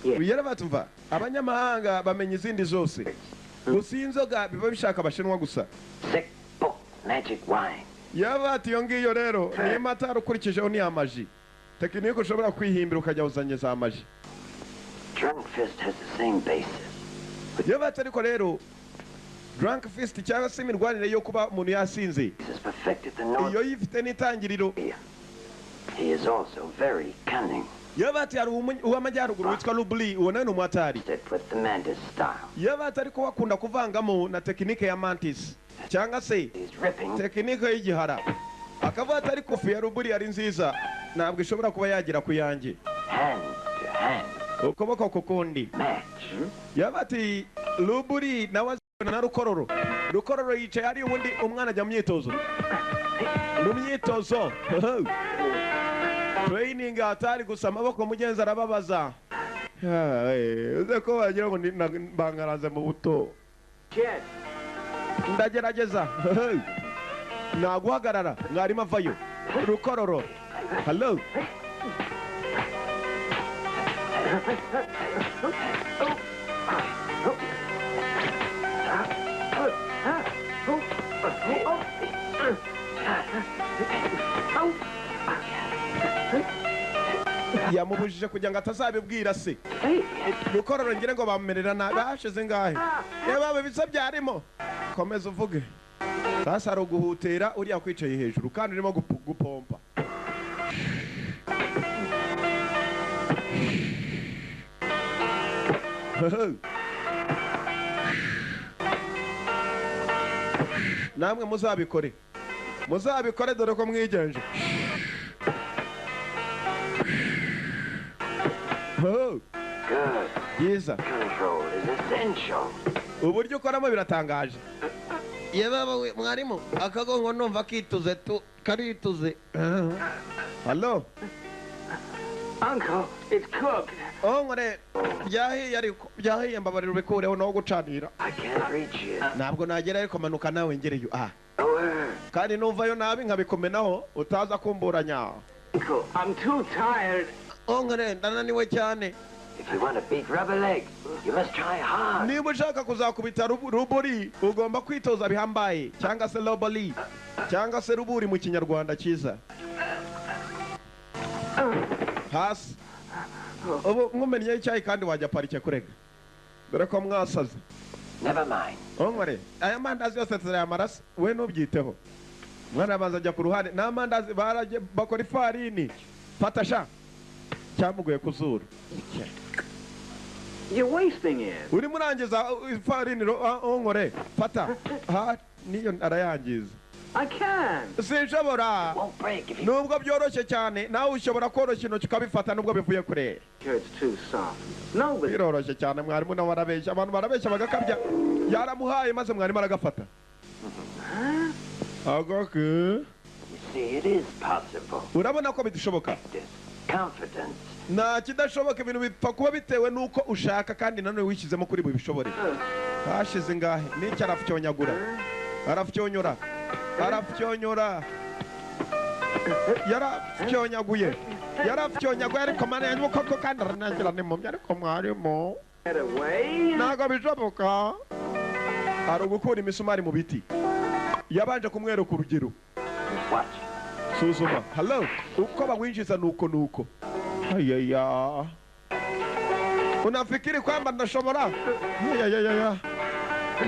Yeah. yera batumva abanyamahanga bamenya izindi zose gusa iyi nzoga biba bishaka abashinwa gusa Sick book, magic wine. yaba ati iyo ngiyo rero niyo matara ukurikijeho ni amaji tekinike ushobora kwihimbira ukajya uzanye za maji Drunk Fist has the same basis. yaba ati ariko rero drunk fist cyangwa se imirwanire yo kuba umuntu yasinze This is perfected the North. iyo yifite n'itangiriro He is also very cunning. yaba ati hari uw'amajyaruguru witwa Lubli uwo nawe ni umwatari Sit with the Mantis style. yaba ati ariko wakunda kuvangamo na tekinike ya mantis cyangwa se He's ripping. tekinike y'igihara akavuga ati ariko fu ya Lubli ari nziza ntabwo ishobora kuba yagera ku yanjye Hand to hand. ukuboko ku kundi Match. yaba ati Lubli nawe azibona na rukororo yicaye hari ubundi umwana ajya mu myitozo training atari gusa amaboko mugenzi arababaza uze ko wagira ngo bangaranze mu buto Jed, ndagerageza naguhagarara mwarimu avayo rukororo hello yamubujije kugira ngo atazabibwira se rukororo ngire ngo bamumerera nabi hashize ngahe niba bisa byarimo komeza uvuge sasa ari uguhutera uriya kwicaye hejuru kandi urimo gupompa namwe muzabikore dore ko mwigenje Good. byiza Control is essential. uburyo ukoramo biratangaje yewe mwarimu akagongo numva kituze karituze halo Uncle, it's cooked. nkore byahiye ariko byahiye mbabarira ubikureho no gucanira I can't reach you. ntabwo nagera ariko manuka nawe ngereyo Lower. kandi numvayo nabi nkabikomenaho utaza kumburanya Uncle, I'm too tired. nkore ndananiwe cyane If you want to beat rubber leg, you must try hard. niba ushaka kuzakubita ruburi ugomba kwitoza bihambaye cyangwa se roboli cyangwa se ruburi mu kinyarwanda cyiza hasi ubu nkumennye icyayi kandi wajya parike kurega dore ko mwasaze Never mind. nkore aya mandazi yose turayamara se we ntubyiteho mwana abanza ajya ku ruhande ni amandazi bakora ifarini fata sha cyamuguye ku zuru You're wasting it. urimo urangiza ifarini nkore fata niyo arayangiza I can. sinshobora Won't break if you. nubwo byoroshye cyane nawe ushobora koroshya intoki ukabifata nubwo bivuye kure Sure, it's too soft. Nobody. biroroshye cyane mwarimu nawe arabeshya abantu barabeshya bagakabya yaramuhaye maze mwarimu aragafata agake You see, it is possible. urabona ko bidashoboka This confidence. nta kidashoboka ibintu bipfa kuba bitewe n'uko ushaka kandi nanone wishyizemo kuri bubishobore hashize ngahe n'icyo arafyonyagura arafyonyora yarafyonyaguye ariko mana yanyu koko kandi aranangira ni mumye ariko mwarimu Get away. ntabwo bishoboka ari ugukura imisumari mu biti yabanje kumwereka urugero Watch. suzuma hello uko bawinjiza nuko Ayaya. Unafikiri kwamba ndashobora? Ayaya.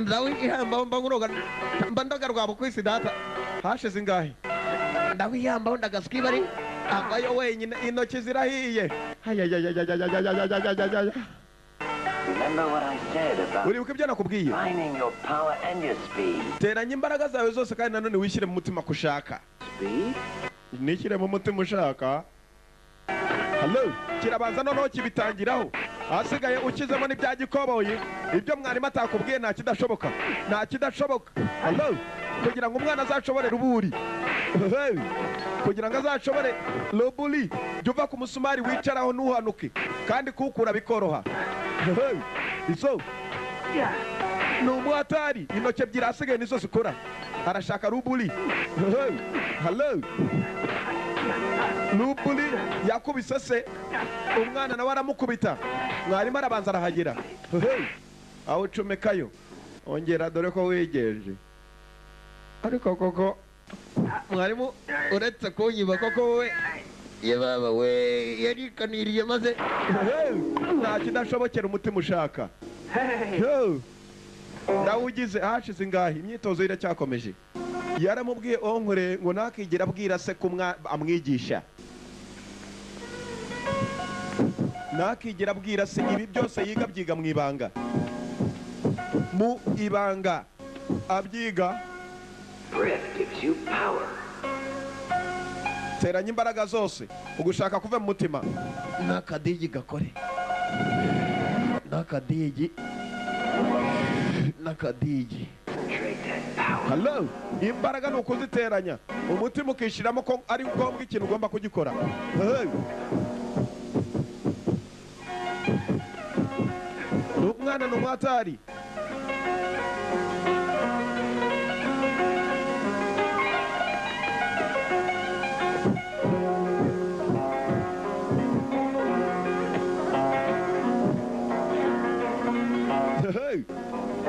Ndawi ihamba mbanguroga mbandaga rwabo kwisi data. Hashize ingahe? Ndawi ihamba ndagaski bari akayo wenyine intoki zirahiye. Ayaya. Remember what I said about Uribuka ibyo nakubwiye? finding your power and your speed. Teranya imbaraga zawe zose kandi nanone wishyire mu mutima kushaka. Speed? Nishyire mu mutima ushaka. Hello, kirabanza noneho kibitangiraho. Hasigaye ukizemo n'ibya gikoboyi. Ibyo mwarimu atakubwiye nta kidashoboka. Nta kidashoboka. Hello, kugira ngo umwana azashobore ruburi. Kugira ngo azashobore ruburi. Juva ku musumari wicaraho ntuhanuke. Kandi kukura bikoroha. Iso. Ni umuhatari. Intoki ebyiri hasigaye nizo zikora. Arashaka ruburi. Hello. Ruburi yakubise se. Umwana nawe aramukubita. Mwarimu arabanza arahagera. Aho ucomekayo. Ongera dore ko wegeje. Ariko koko mwarimu uretse kunyiba koko we yebaba we yarikaniriye maze nta kidashobokera umutima ushaka. Ndawugize hashize ingahe imyitozo iracyakomeje. Yaramubwiye onkore ngo nakigira abwira se amwigisha. Nakigira abwira se ibi byose yiga byiga mu ibanga. Mu ibanga abyiga. Breath gives you power. Teranya imbaraga zose ugushaka kuva mu mutima. Nakadigi gakore. Nakadigi. Hello, imbaraga no kuziteranya. Umutima ukishiramo ko ari ngombwa ikintu ugomba kugikora. Umwana n'umwatari.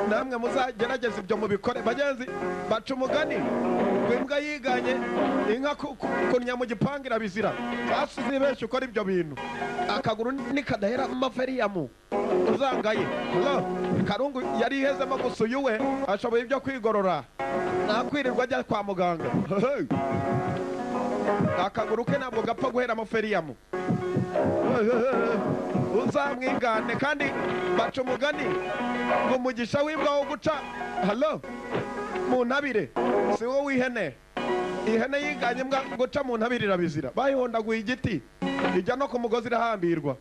Namwe muzagerageza ibyo mubikore bagenzi baca umugani imbwa yiganye inka kunya mu gipangu irabizira basize benshi ukora ibyo bintu akaguru nikadahera amaferiyamu uzangaye Karungu yari ihezemo gusa uyu we ashoboye ibyo kwigorora nakwirirwa ajya kwa muganga akaguru ke ntabwo gapfa guhera amaferiyamu uzamwigane kandi baca umugani ngo umugisha w'imbwa wo guca mu ntabire si wowe w'ihene ihene yiganye imbwa guca mu ntabire irabizira bayihondaguye igiti ijya no ku mugozi irahambirwa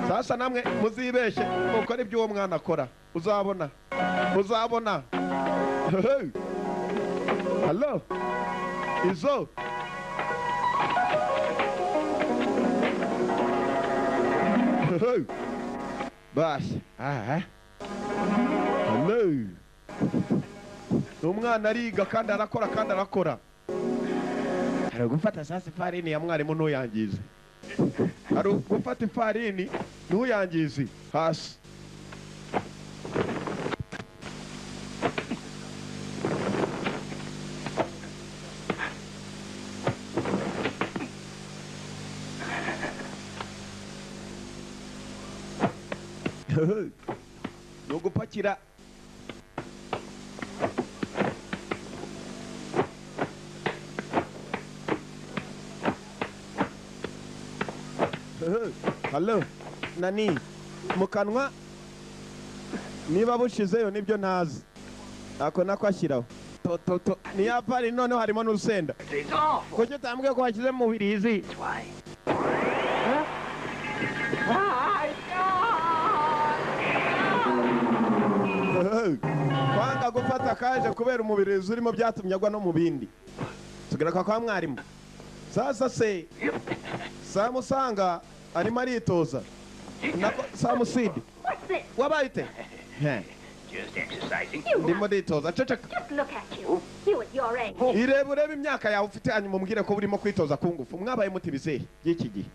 sasa namwe muzibeshye mukora ibyo uwo mwana akora uzabona izo basi umwana ariga kandi arakora hari gufata sasa ifarini ya mwarimu ntuyangize hari gufata ifarini ntuyangize hasi ni ugupakira Hello nani mu kanwa niba bushizeyo nibyo ntazi ako nako ashyiraho ni yapari noneho harimo n'urusenda kuki utambwiye ko washyize mu birizi kwanga gufata kaje kubera umubirizi urimo byatumye agwa no mu bindi tugaruka kwa mwarimu sasa se Samusanga arimo aritoza nako Samusidi wabaye ute Just exercising. ndimo nditoza ceceka Just look at you. You at your age. urebe imyaka yawe ufite hanyuma umbwire ko burimo kwitoza ku ngufu mwabaye muti bizehe y'iki gihe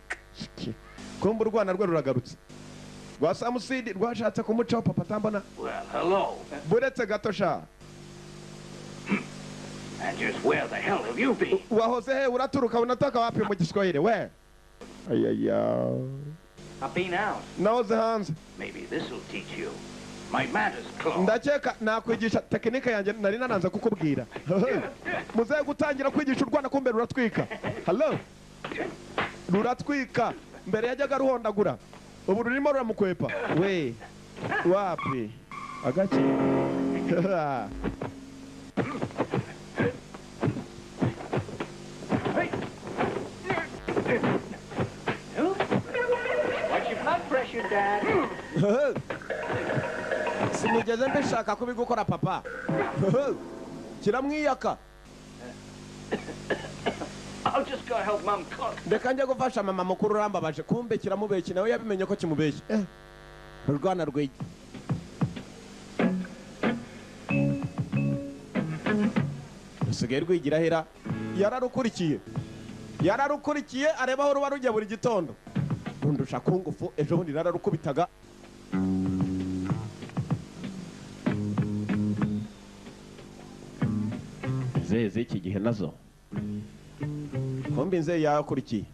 kumva urwana rwe ruragarutse rwa Samusidi rwashatse kumucaho papa tambona Well, hello. buretse gato sha And just where the hell have you been? wahoze he uraturuka unatoka wapi mu Giswahili we I've been out. Nahoze hanze. Maybe this'll teach you. My mantis claw. Ndakeka nakwigisha tekinike yanjye nari nananza kukubwira. Muze gutangira kwigisha urwana kumbe ruratwika. Hello. Ruratwika. Mbere yajyaga ruhondagura. Ubu rurimo ruramukwepa. We. Wapi. Agaki. What's your blood pressure, Dad? Sinigeze mbishaka kubigukora papa. Kiramwiyaka. I'll just go help Mum cook. Ndeka njye gufasha mama mukuru urambabaje kumbe kiramubeshye nawe yabimenye ko kimubeshye. Urwana rw'igi. Usigaye rwigira hera yararukurikiye areba aho ruba rujya buri gitondo. Rundusha kungufu ejo bundi nararukubitaga. Zeze iki gihe nazo kombi nze yakurikiye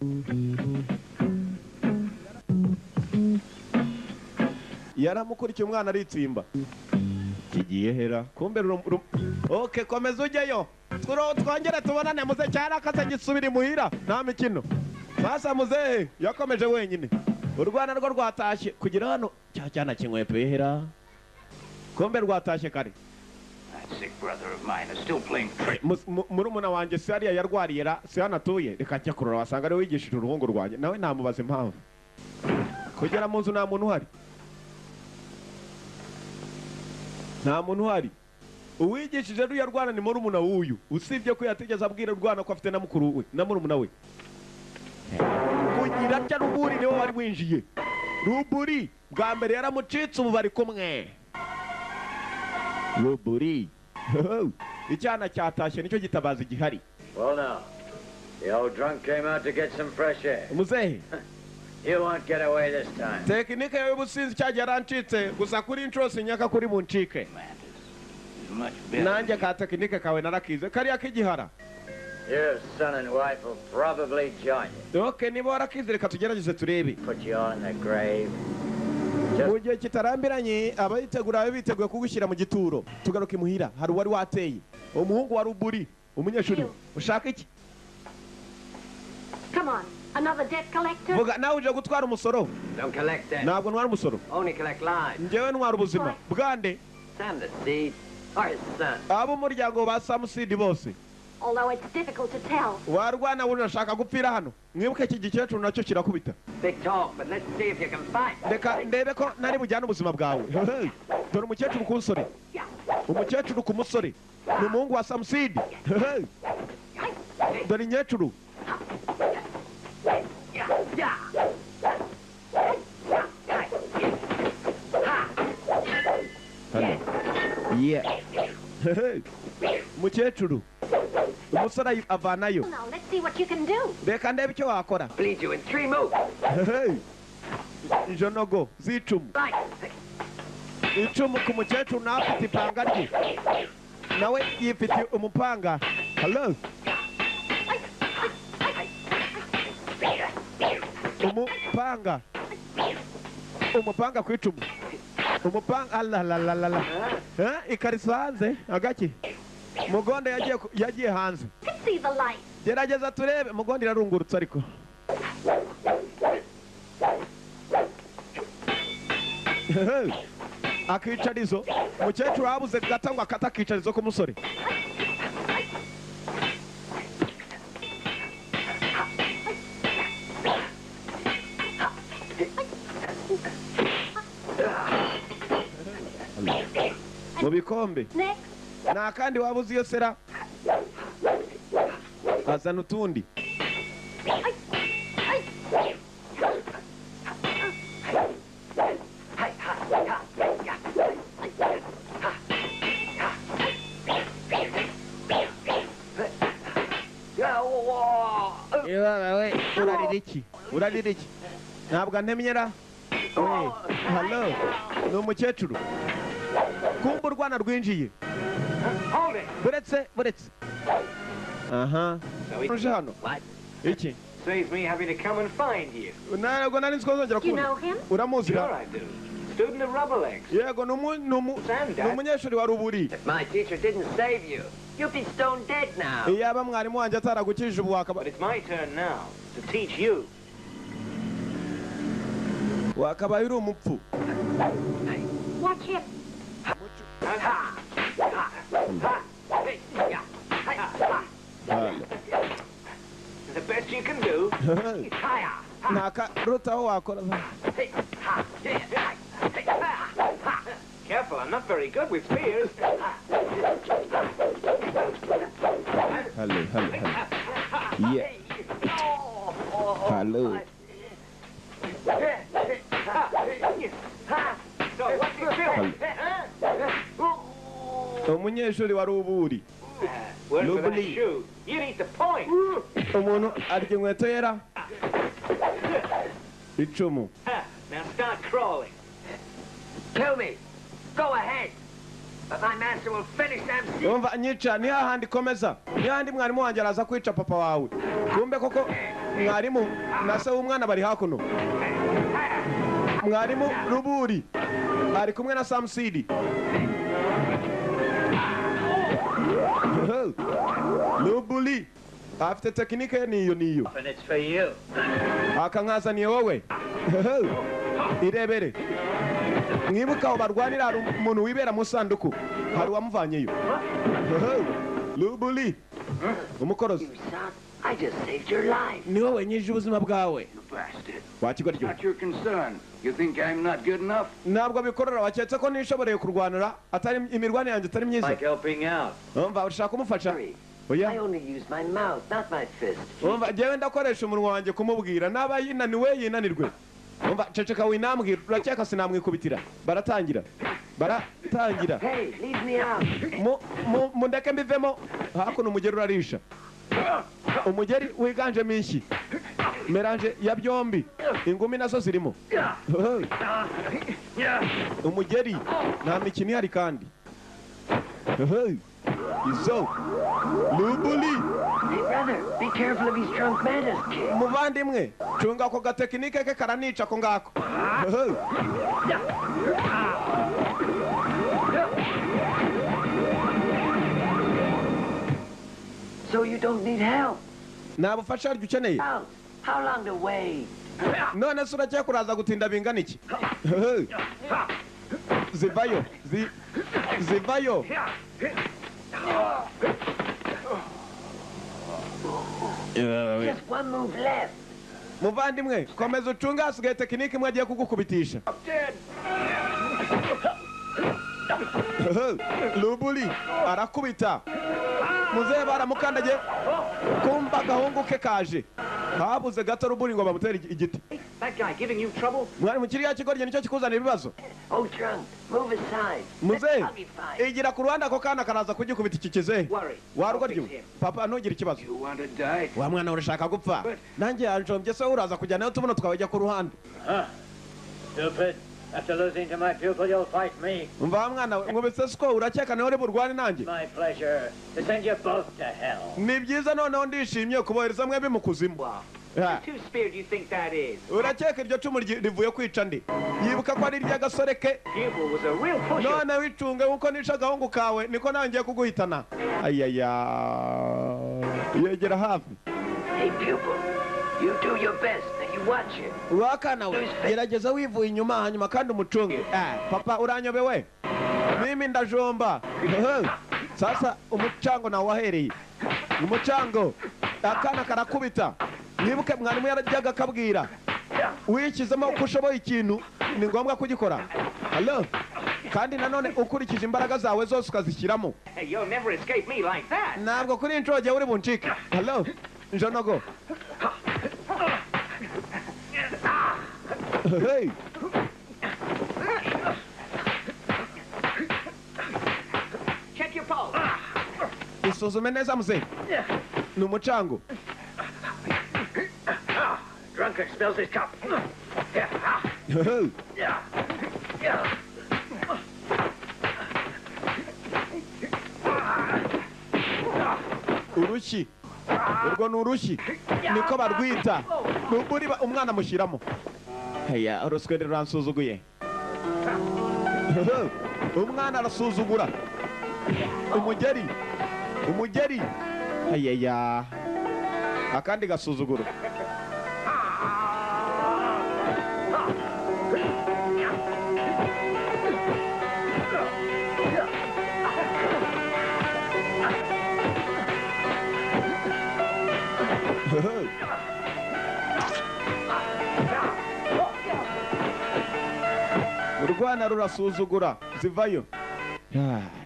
yaramukurikiye umwana aritsimba kigiye hera kumbe okay komeza ujyeyo twongere tubonane muze cyane akaze gisubira imuhira nta mikino sasa muzehe yakomeje wenyine urwana rwo rwatashye kugira hano cyana kinkwepe hera kombe rwatashye kare. Sick brother of mine is still playing trick. Murumuna wanjye si hariya yarwariye si hano atuye reka njya kurora wasanga ariwe wigishije uruhungu rwanjye nawe namubaza impamvu kugera mu nzu nta muntu uhari uwigishije ruya rwana ni murumuna w'uyu usibye ko yatigeze abwira urwana ko afite na mukuru we na murumuna we kugira atya ruburi niwe wari winjiye ruburi bwa mbere yaramucitse ubu bari kumwe ruburi icyana cyatashye nicyo gitabaza igihari. Well now, the old drunk came out to get some fresh air. Muzehe You won't get away this time. tekinike y'ubusinzi cyagiye yarancitse gusa kuri inshuro sinyaka kuri muncike nanjye ka tekinike kawe narakize kariya k'igihara. Your son and wife will probably join you. Okay niba warakize reka tugerageze turebe. Put you on the grave. Mu gihe kitarambiranye abayitegura biteguye kugushyira mu gituro tugaruke imuhira hari uwari wateye umuhungu wa ruburi umunyeshuri ushaka iki? Come on, another debt collector? Vuga nawe uje gutwara umusoro. Don't collect that. Ntabwo ntwara umusoro. Only collect lives. Njyewe ntwara ubuzima bwande. Sam the Seed or his son. Abo muryango ba Sam Seed bose. Although it's difficult to tell. Warwana urashaka gupfira hano mwibuke iki gikecuru nacyo kirakubita. Big talk, but let's see if you can fight. Reka ndebe ko nari bujyana ubuzima bwawe. Dore umukecuru ku musore. Umukecuru ku musore ni umuhungu wa Sam Seed. Dore inyecuru. Yeah. Mukecuru umusore avanayo. Now let's see what you can do. Reka ndebe icyo wakora. Bleed you in 3 moves. Ijonogo zicumu. Icumu ku mukecuru nafite ipanga rye nawe yifite umupanga. Hello. Umupanga ku icumu. Umupanga alalalala. Ikariso hanze agaki. Mugonde yagiye hanze. See the light. Gerageza turebe mugonde irarungurutse ariko. Akicarizo mukecuru abuze gata ngo akata akicarizo ku musore. Mu bikombe nta kandi wabuze iyo sera azana utundi. urarira iki ntabwo antemyera. Hello ni umukecuru kumva urwana rwinjiye. Buretse aha uje hano iki Saves me having to come and find you. ntabwo nari nzi ko nzongera Do you kubona know him? uramuzira Sure I do. Student of rubber legs. yego ni umunyeshuri wa ruburi If my teacher didn't save you, you'd be stone dead now. iyaba mwarimu wanjye ataragukijije ubu But it's my turn now to teach you. wakabaye uri umupfu Watch him. The best you can do. ntakarutaho wakora Careful, I'm not very good with spears. Hello. Yeah. Hello. So what's your feeling? umunyeshuri wa ruburi Word for that Lovely. shoe. You need the point. umuntu arya inkweto yera icumu Now start crawling. Kill me. Go ahead. But my master will finish them. yumva nyica ni hahandi komeza ni hahandi mwarimu wanjye araza kwica papa wawe kumbe koko mwarimu na se w'umwana bari hakuno mwarimu ruburi ari kumwe na samusidi ruburi afite tekinike ye niyo And it's for you. akankazaniye wowe irebere mwibuka aho barwanira hari umuntu wibera mu sanduku hari uwamuvanyeyo ruburi umukorozi You son, I just saved your life. ni wowe nyije ubuzima bwawe You bastard. wakigwa ryo Not your concern. You think I'm not good enough? ntabwo bikorera waketse ko nishoboreye kurwanira atari imirwane yanjye atari myiza Like helping out. umva urashaka kumufasha Hurry. I oya only use my mouth, not my fist. umva njyewe ndakoresha umunwa wanjye kumubwira naba yinaniwe yinanirwe umva ceceka winambwira urakeka sinamwikubitira baratangira Hey, leave me out. mundeke mbivemo hakuno umugeri urarisha umugeri wiganjemo inshyi meranje ya byombi ingumi nazo zirimo umugeri nta mikino ihari kandi izo rubuli Hey, brother, be careful of his drunk mantis kid. muvandimwe cunga ako gatekinike ke karanica ako ngako So you don't need help. nta bufasha aryo ukeneye How long to wait? none se urakeka kuraza gutinda bingana iki zivayo zivayo Just one move left. muvandimwe komeza ucunga hasigaye tekinike imwe agiye kugukubitisha rubuli arakubita muzehe baramukandagiye kumva agahungu ke kaje habuze gato rubuli ngo bamutere igiti That guy giving you trouble? mwari mu kiriya kigoryi nicyo kikuzanira ibibazo Oh, drunk, move aside. muzehe I'll be fine. igira ku ruhande ako kana karaza kugikubita iki kizehe Worry. warwo I'll ryo fix him. papa ntugire ikibazo You want to die? wa mwana urashaka gupfa nanjye yanjombye se uraza kujyanayo tubuno twabajya ku ruhande Stupid. After losing to my pupil, you'll fight me. umva wa mwana we nkubise siko urakeka niho uri burwane nanjye My pleasure to send you both to hell. ni byiza noneho ndishimye kubohereza mwembi mu kuzimu Wow. Ha. Too speared you think that is? urakeka iryo cumu rivuye kwica ndi yibuka ko ari iry'agasore ke Pupil was a real pusher. none wicunge nkuko nishe agahungu kawe niko nangiye kuguhitana ayaya yegera hafi Hey, pupil, you do your best and you watch it. wakana we gerageza wivuye inyuma hanyuma kandi umucunge papa uranyobewe mimi ndajomba sasa umucango nawe wahereye umucango akana karakubita nibuke mwarimu yarajyaga akabwira wishyizemo uko ushoboye ikintu ni ngombwa kugikora halo kandi nanone ukurikije imbaraga zawe zose ukazishyiramo Hey, you'll never escape me like that. ntabwo kuri inshuro jya uri buncike halo njonogo hey. Check your pulse. isuzume neza muzehe ni umucango Drunkard spills his cup. urushyi urwo ni urushyi niko barwita ruburi umwana mushyiramo heya uruswende ruransuzuguye umwana arasuzugura umugeri heya akandi gasuzuguro urwana rurasuzugura zivayo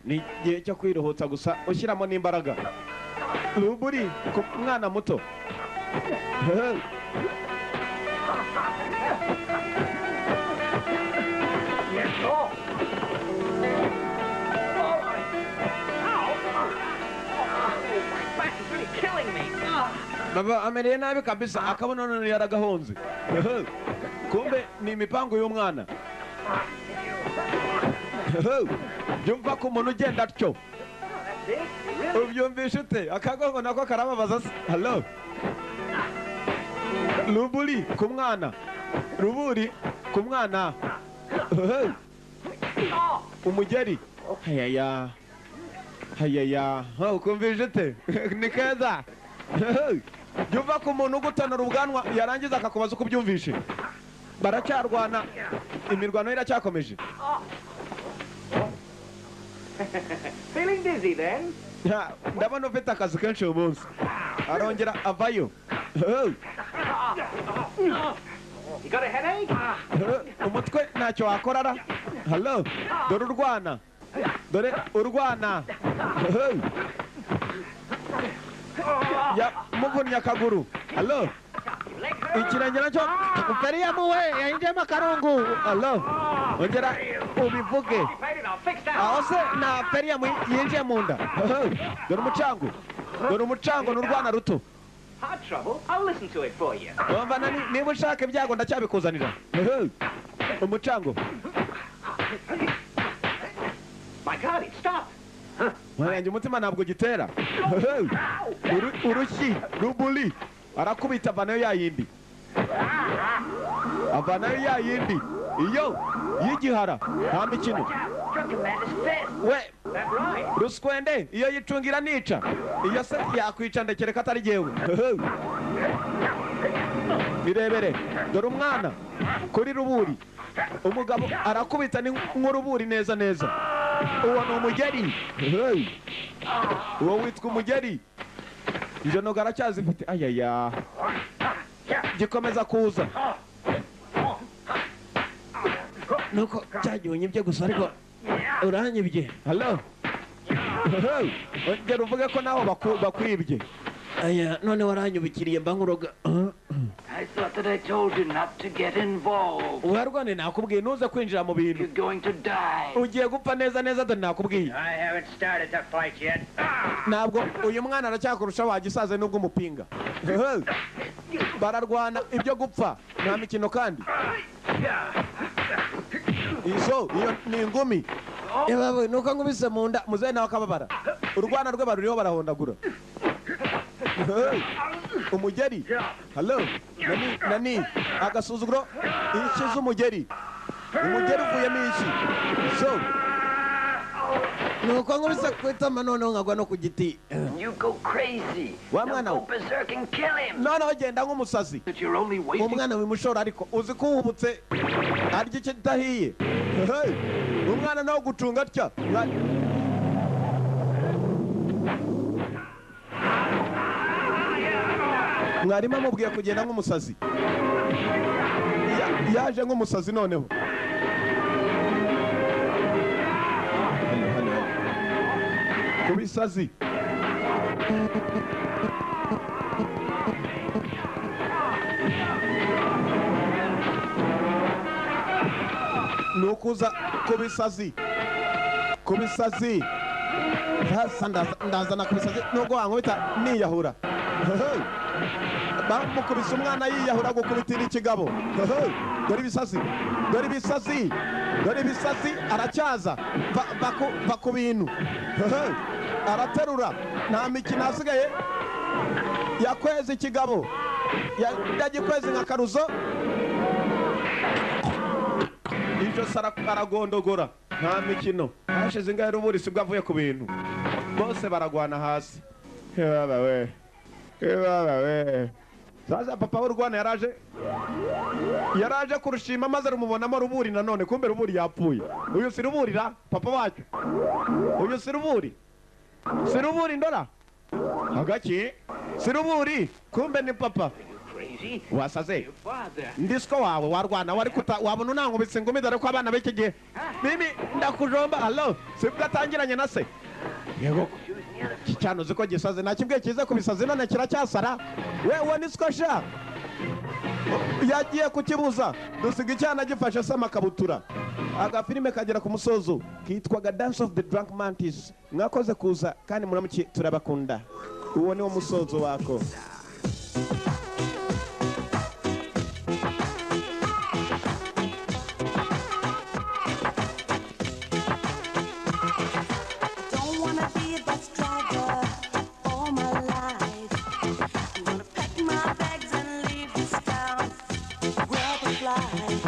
ni igihe cyo kwiruhutsa gusa ushyiramo n'imbaraga ruburi ku mwana muto baba amereye nabi kabisa akabona none yaragahonze kumbe ni imipango y'umwana byumva ko umuntu ugenda atyo ubyumvisha ute akagongo nako karababaza se halo ruburi ku mwana ruburi ku mwana umugeri hayaya ukumvisha ute ni keza byumva ko umuntu ugutonora ubwanwa yarangiza akakubaza uko ubyumvishe baracyarwana imirwano iracyakomeje Feeling dizzy then? ndabona ufite akazi kenshi uyu munsi arongera avayo You got a headache? umutwe ntacyo wakorara halo dore urwana muvunnye akaguru halo ikirenge nacyo feriya muwe yinjiyemo akarungu halo ongera ubivuge aho se na feriya yinjiye mu nda dore umucango ni urwana ruto niba ushaka ibyago ndacyabikuzanira umucango mwarenge umutima ntabwo gitera urushyi rubuli arakubita avanayo yayindi iyo y'igihara nta mikino we ruswende iyo yicungira nica iyo se yakwica ndekereka atari jyewe birebere dore umwana kuri ruburi umugabo arakubita nk'uruburi neza uwo ni umugeri uwo witwa umugeri injonoga aracyazifite ayaya gikomeza kuza nuko cyagihunyibye gusa ariko uranyibye halo ongera uvuge ko naho bakwibye aya none waranyubikiriye mba nkuroga I thought that I told you not to get involved. uharwane nakubwiye ntuze kwinjira mu bintu You're going to die. ugiye gupfa neza dore nakubwiye I haven't started the fight yet. ntabwo uyu mwana aracyakurusha wagisaze nubwo umupinga bararwana ibyo gupfa nta mikino kandi iyo ni ingumi yewe nuko nkubise mu nda muzehe nawe akababara urwana rwe baruriho barahondagura umugeri halo nani agasuzuguro inshyi z'umugeri uvuyemo inshyi nuko nkubise kwitama noneho nkagwa no ku giti You go crazy. Wa mwana we. Go berserk and kill him. noneho genda nk'umusazi But you're only waiting. umwana wimushora ariko uzi ko uhubutse arya icyo kidahiye umwana nawe gucunga atya mwarimu amubwiye kugenda nk'umusazi yaje nk'umusazi noneho ku bisazi ni ukuza ku bisazi ndazana ku bisazi nubwo wankubita niyahura bamukubise umwana yiyahura gukubitira ikigabo dore ibisazi aracyaza va ku bintu araterura nta mikino hasigaye yakweze ikigabo yagikweze nka karuzo ijosi aragondogora nta mikino hashize ingahe ruburi sibwo avuye ku bintu bose baragwana hasi baba we sasa papa w'u Rwanda yaraje kurushima maze rumubonamo ruburi nanone kumbe ruburi yapfuye uyu si ruburira papa wacu uyu si ruburi ndora hagaki si ruburi kumbe ni papa wasaze ndisiko wawe warwana wari wabona unankubise ingumi dore ko abana b'iki gihe mimi ndakujomba allo sibwo atangiranye na se yego cyane uzi ko gisaze nakibwiye kize kubisaze none kiracyasara wewe nisiko sha yagiye kukibuza dusiga icyana gifashe se amakabutura agafilime kagera ku musozo kitwaga Dance of the Drunk Mantis mwakoze kuza kandi muramuki turabakunda uwo ni wo musozo wako fly.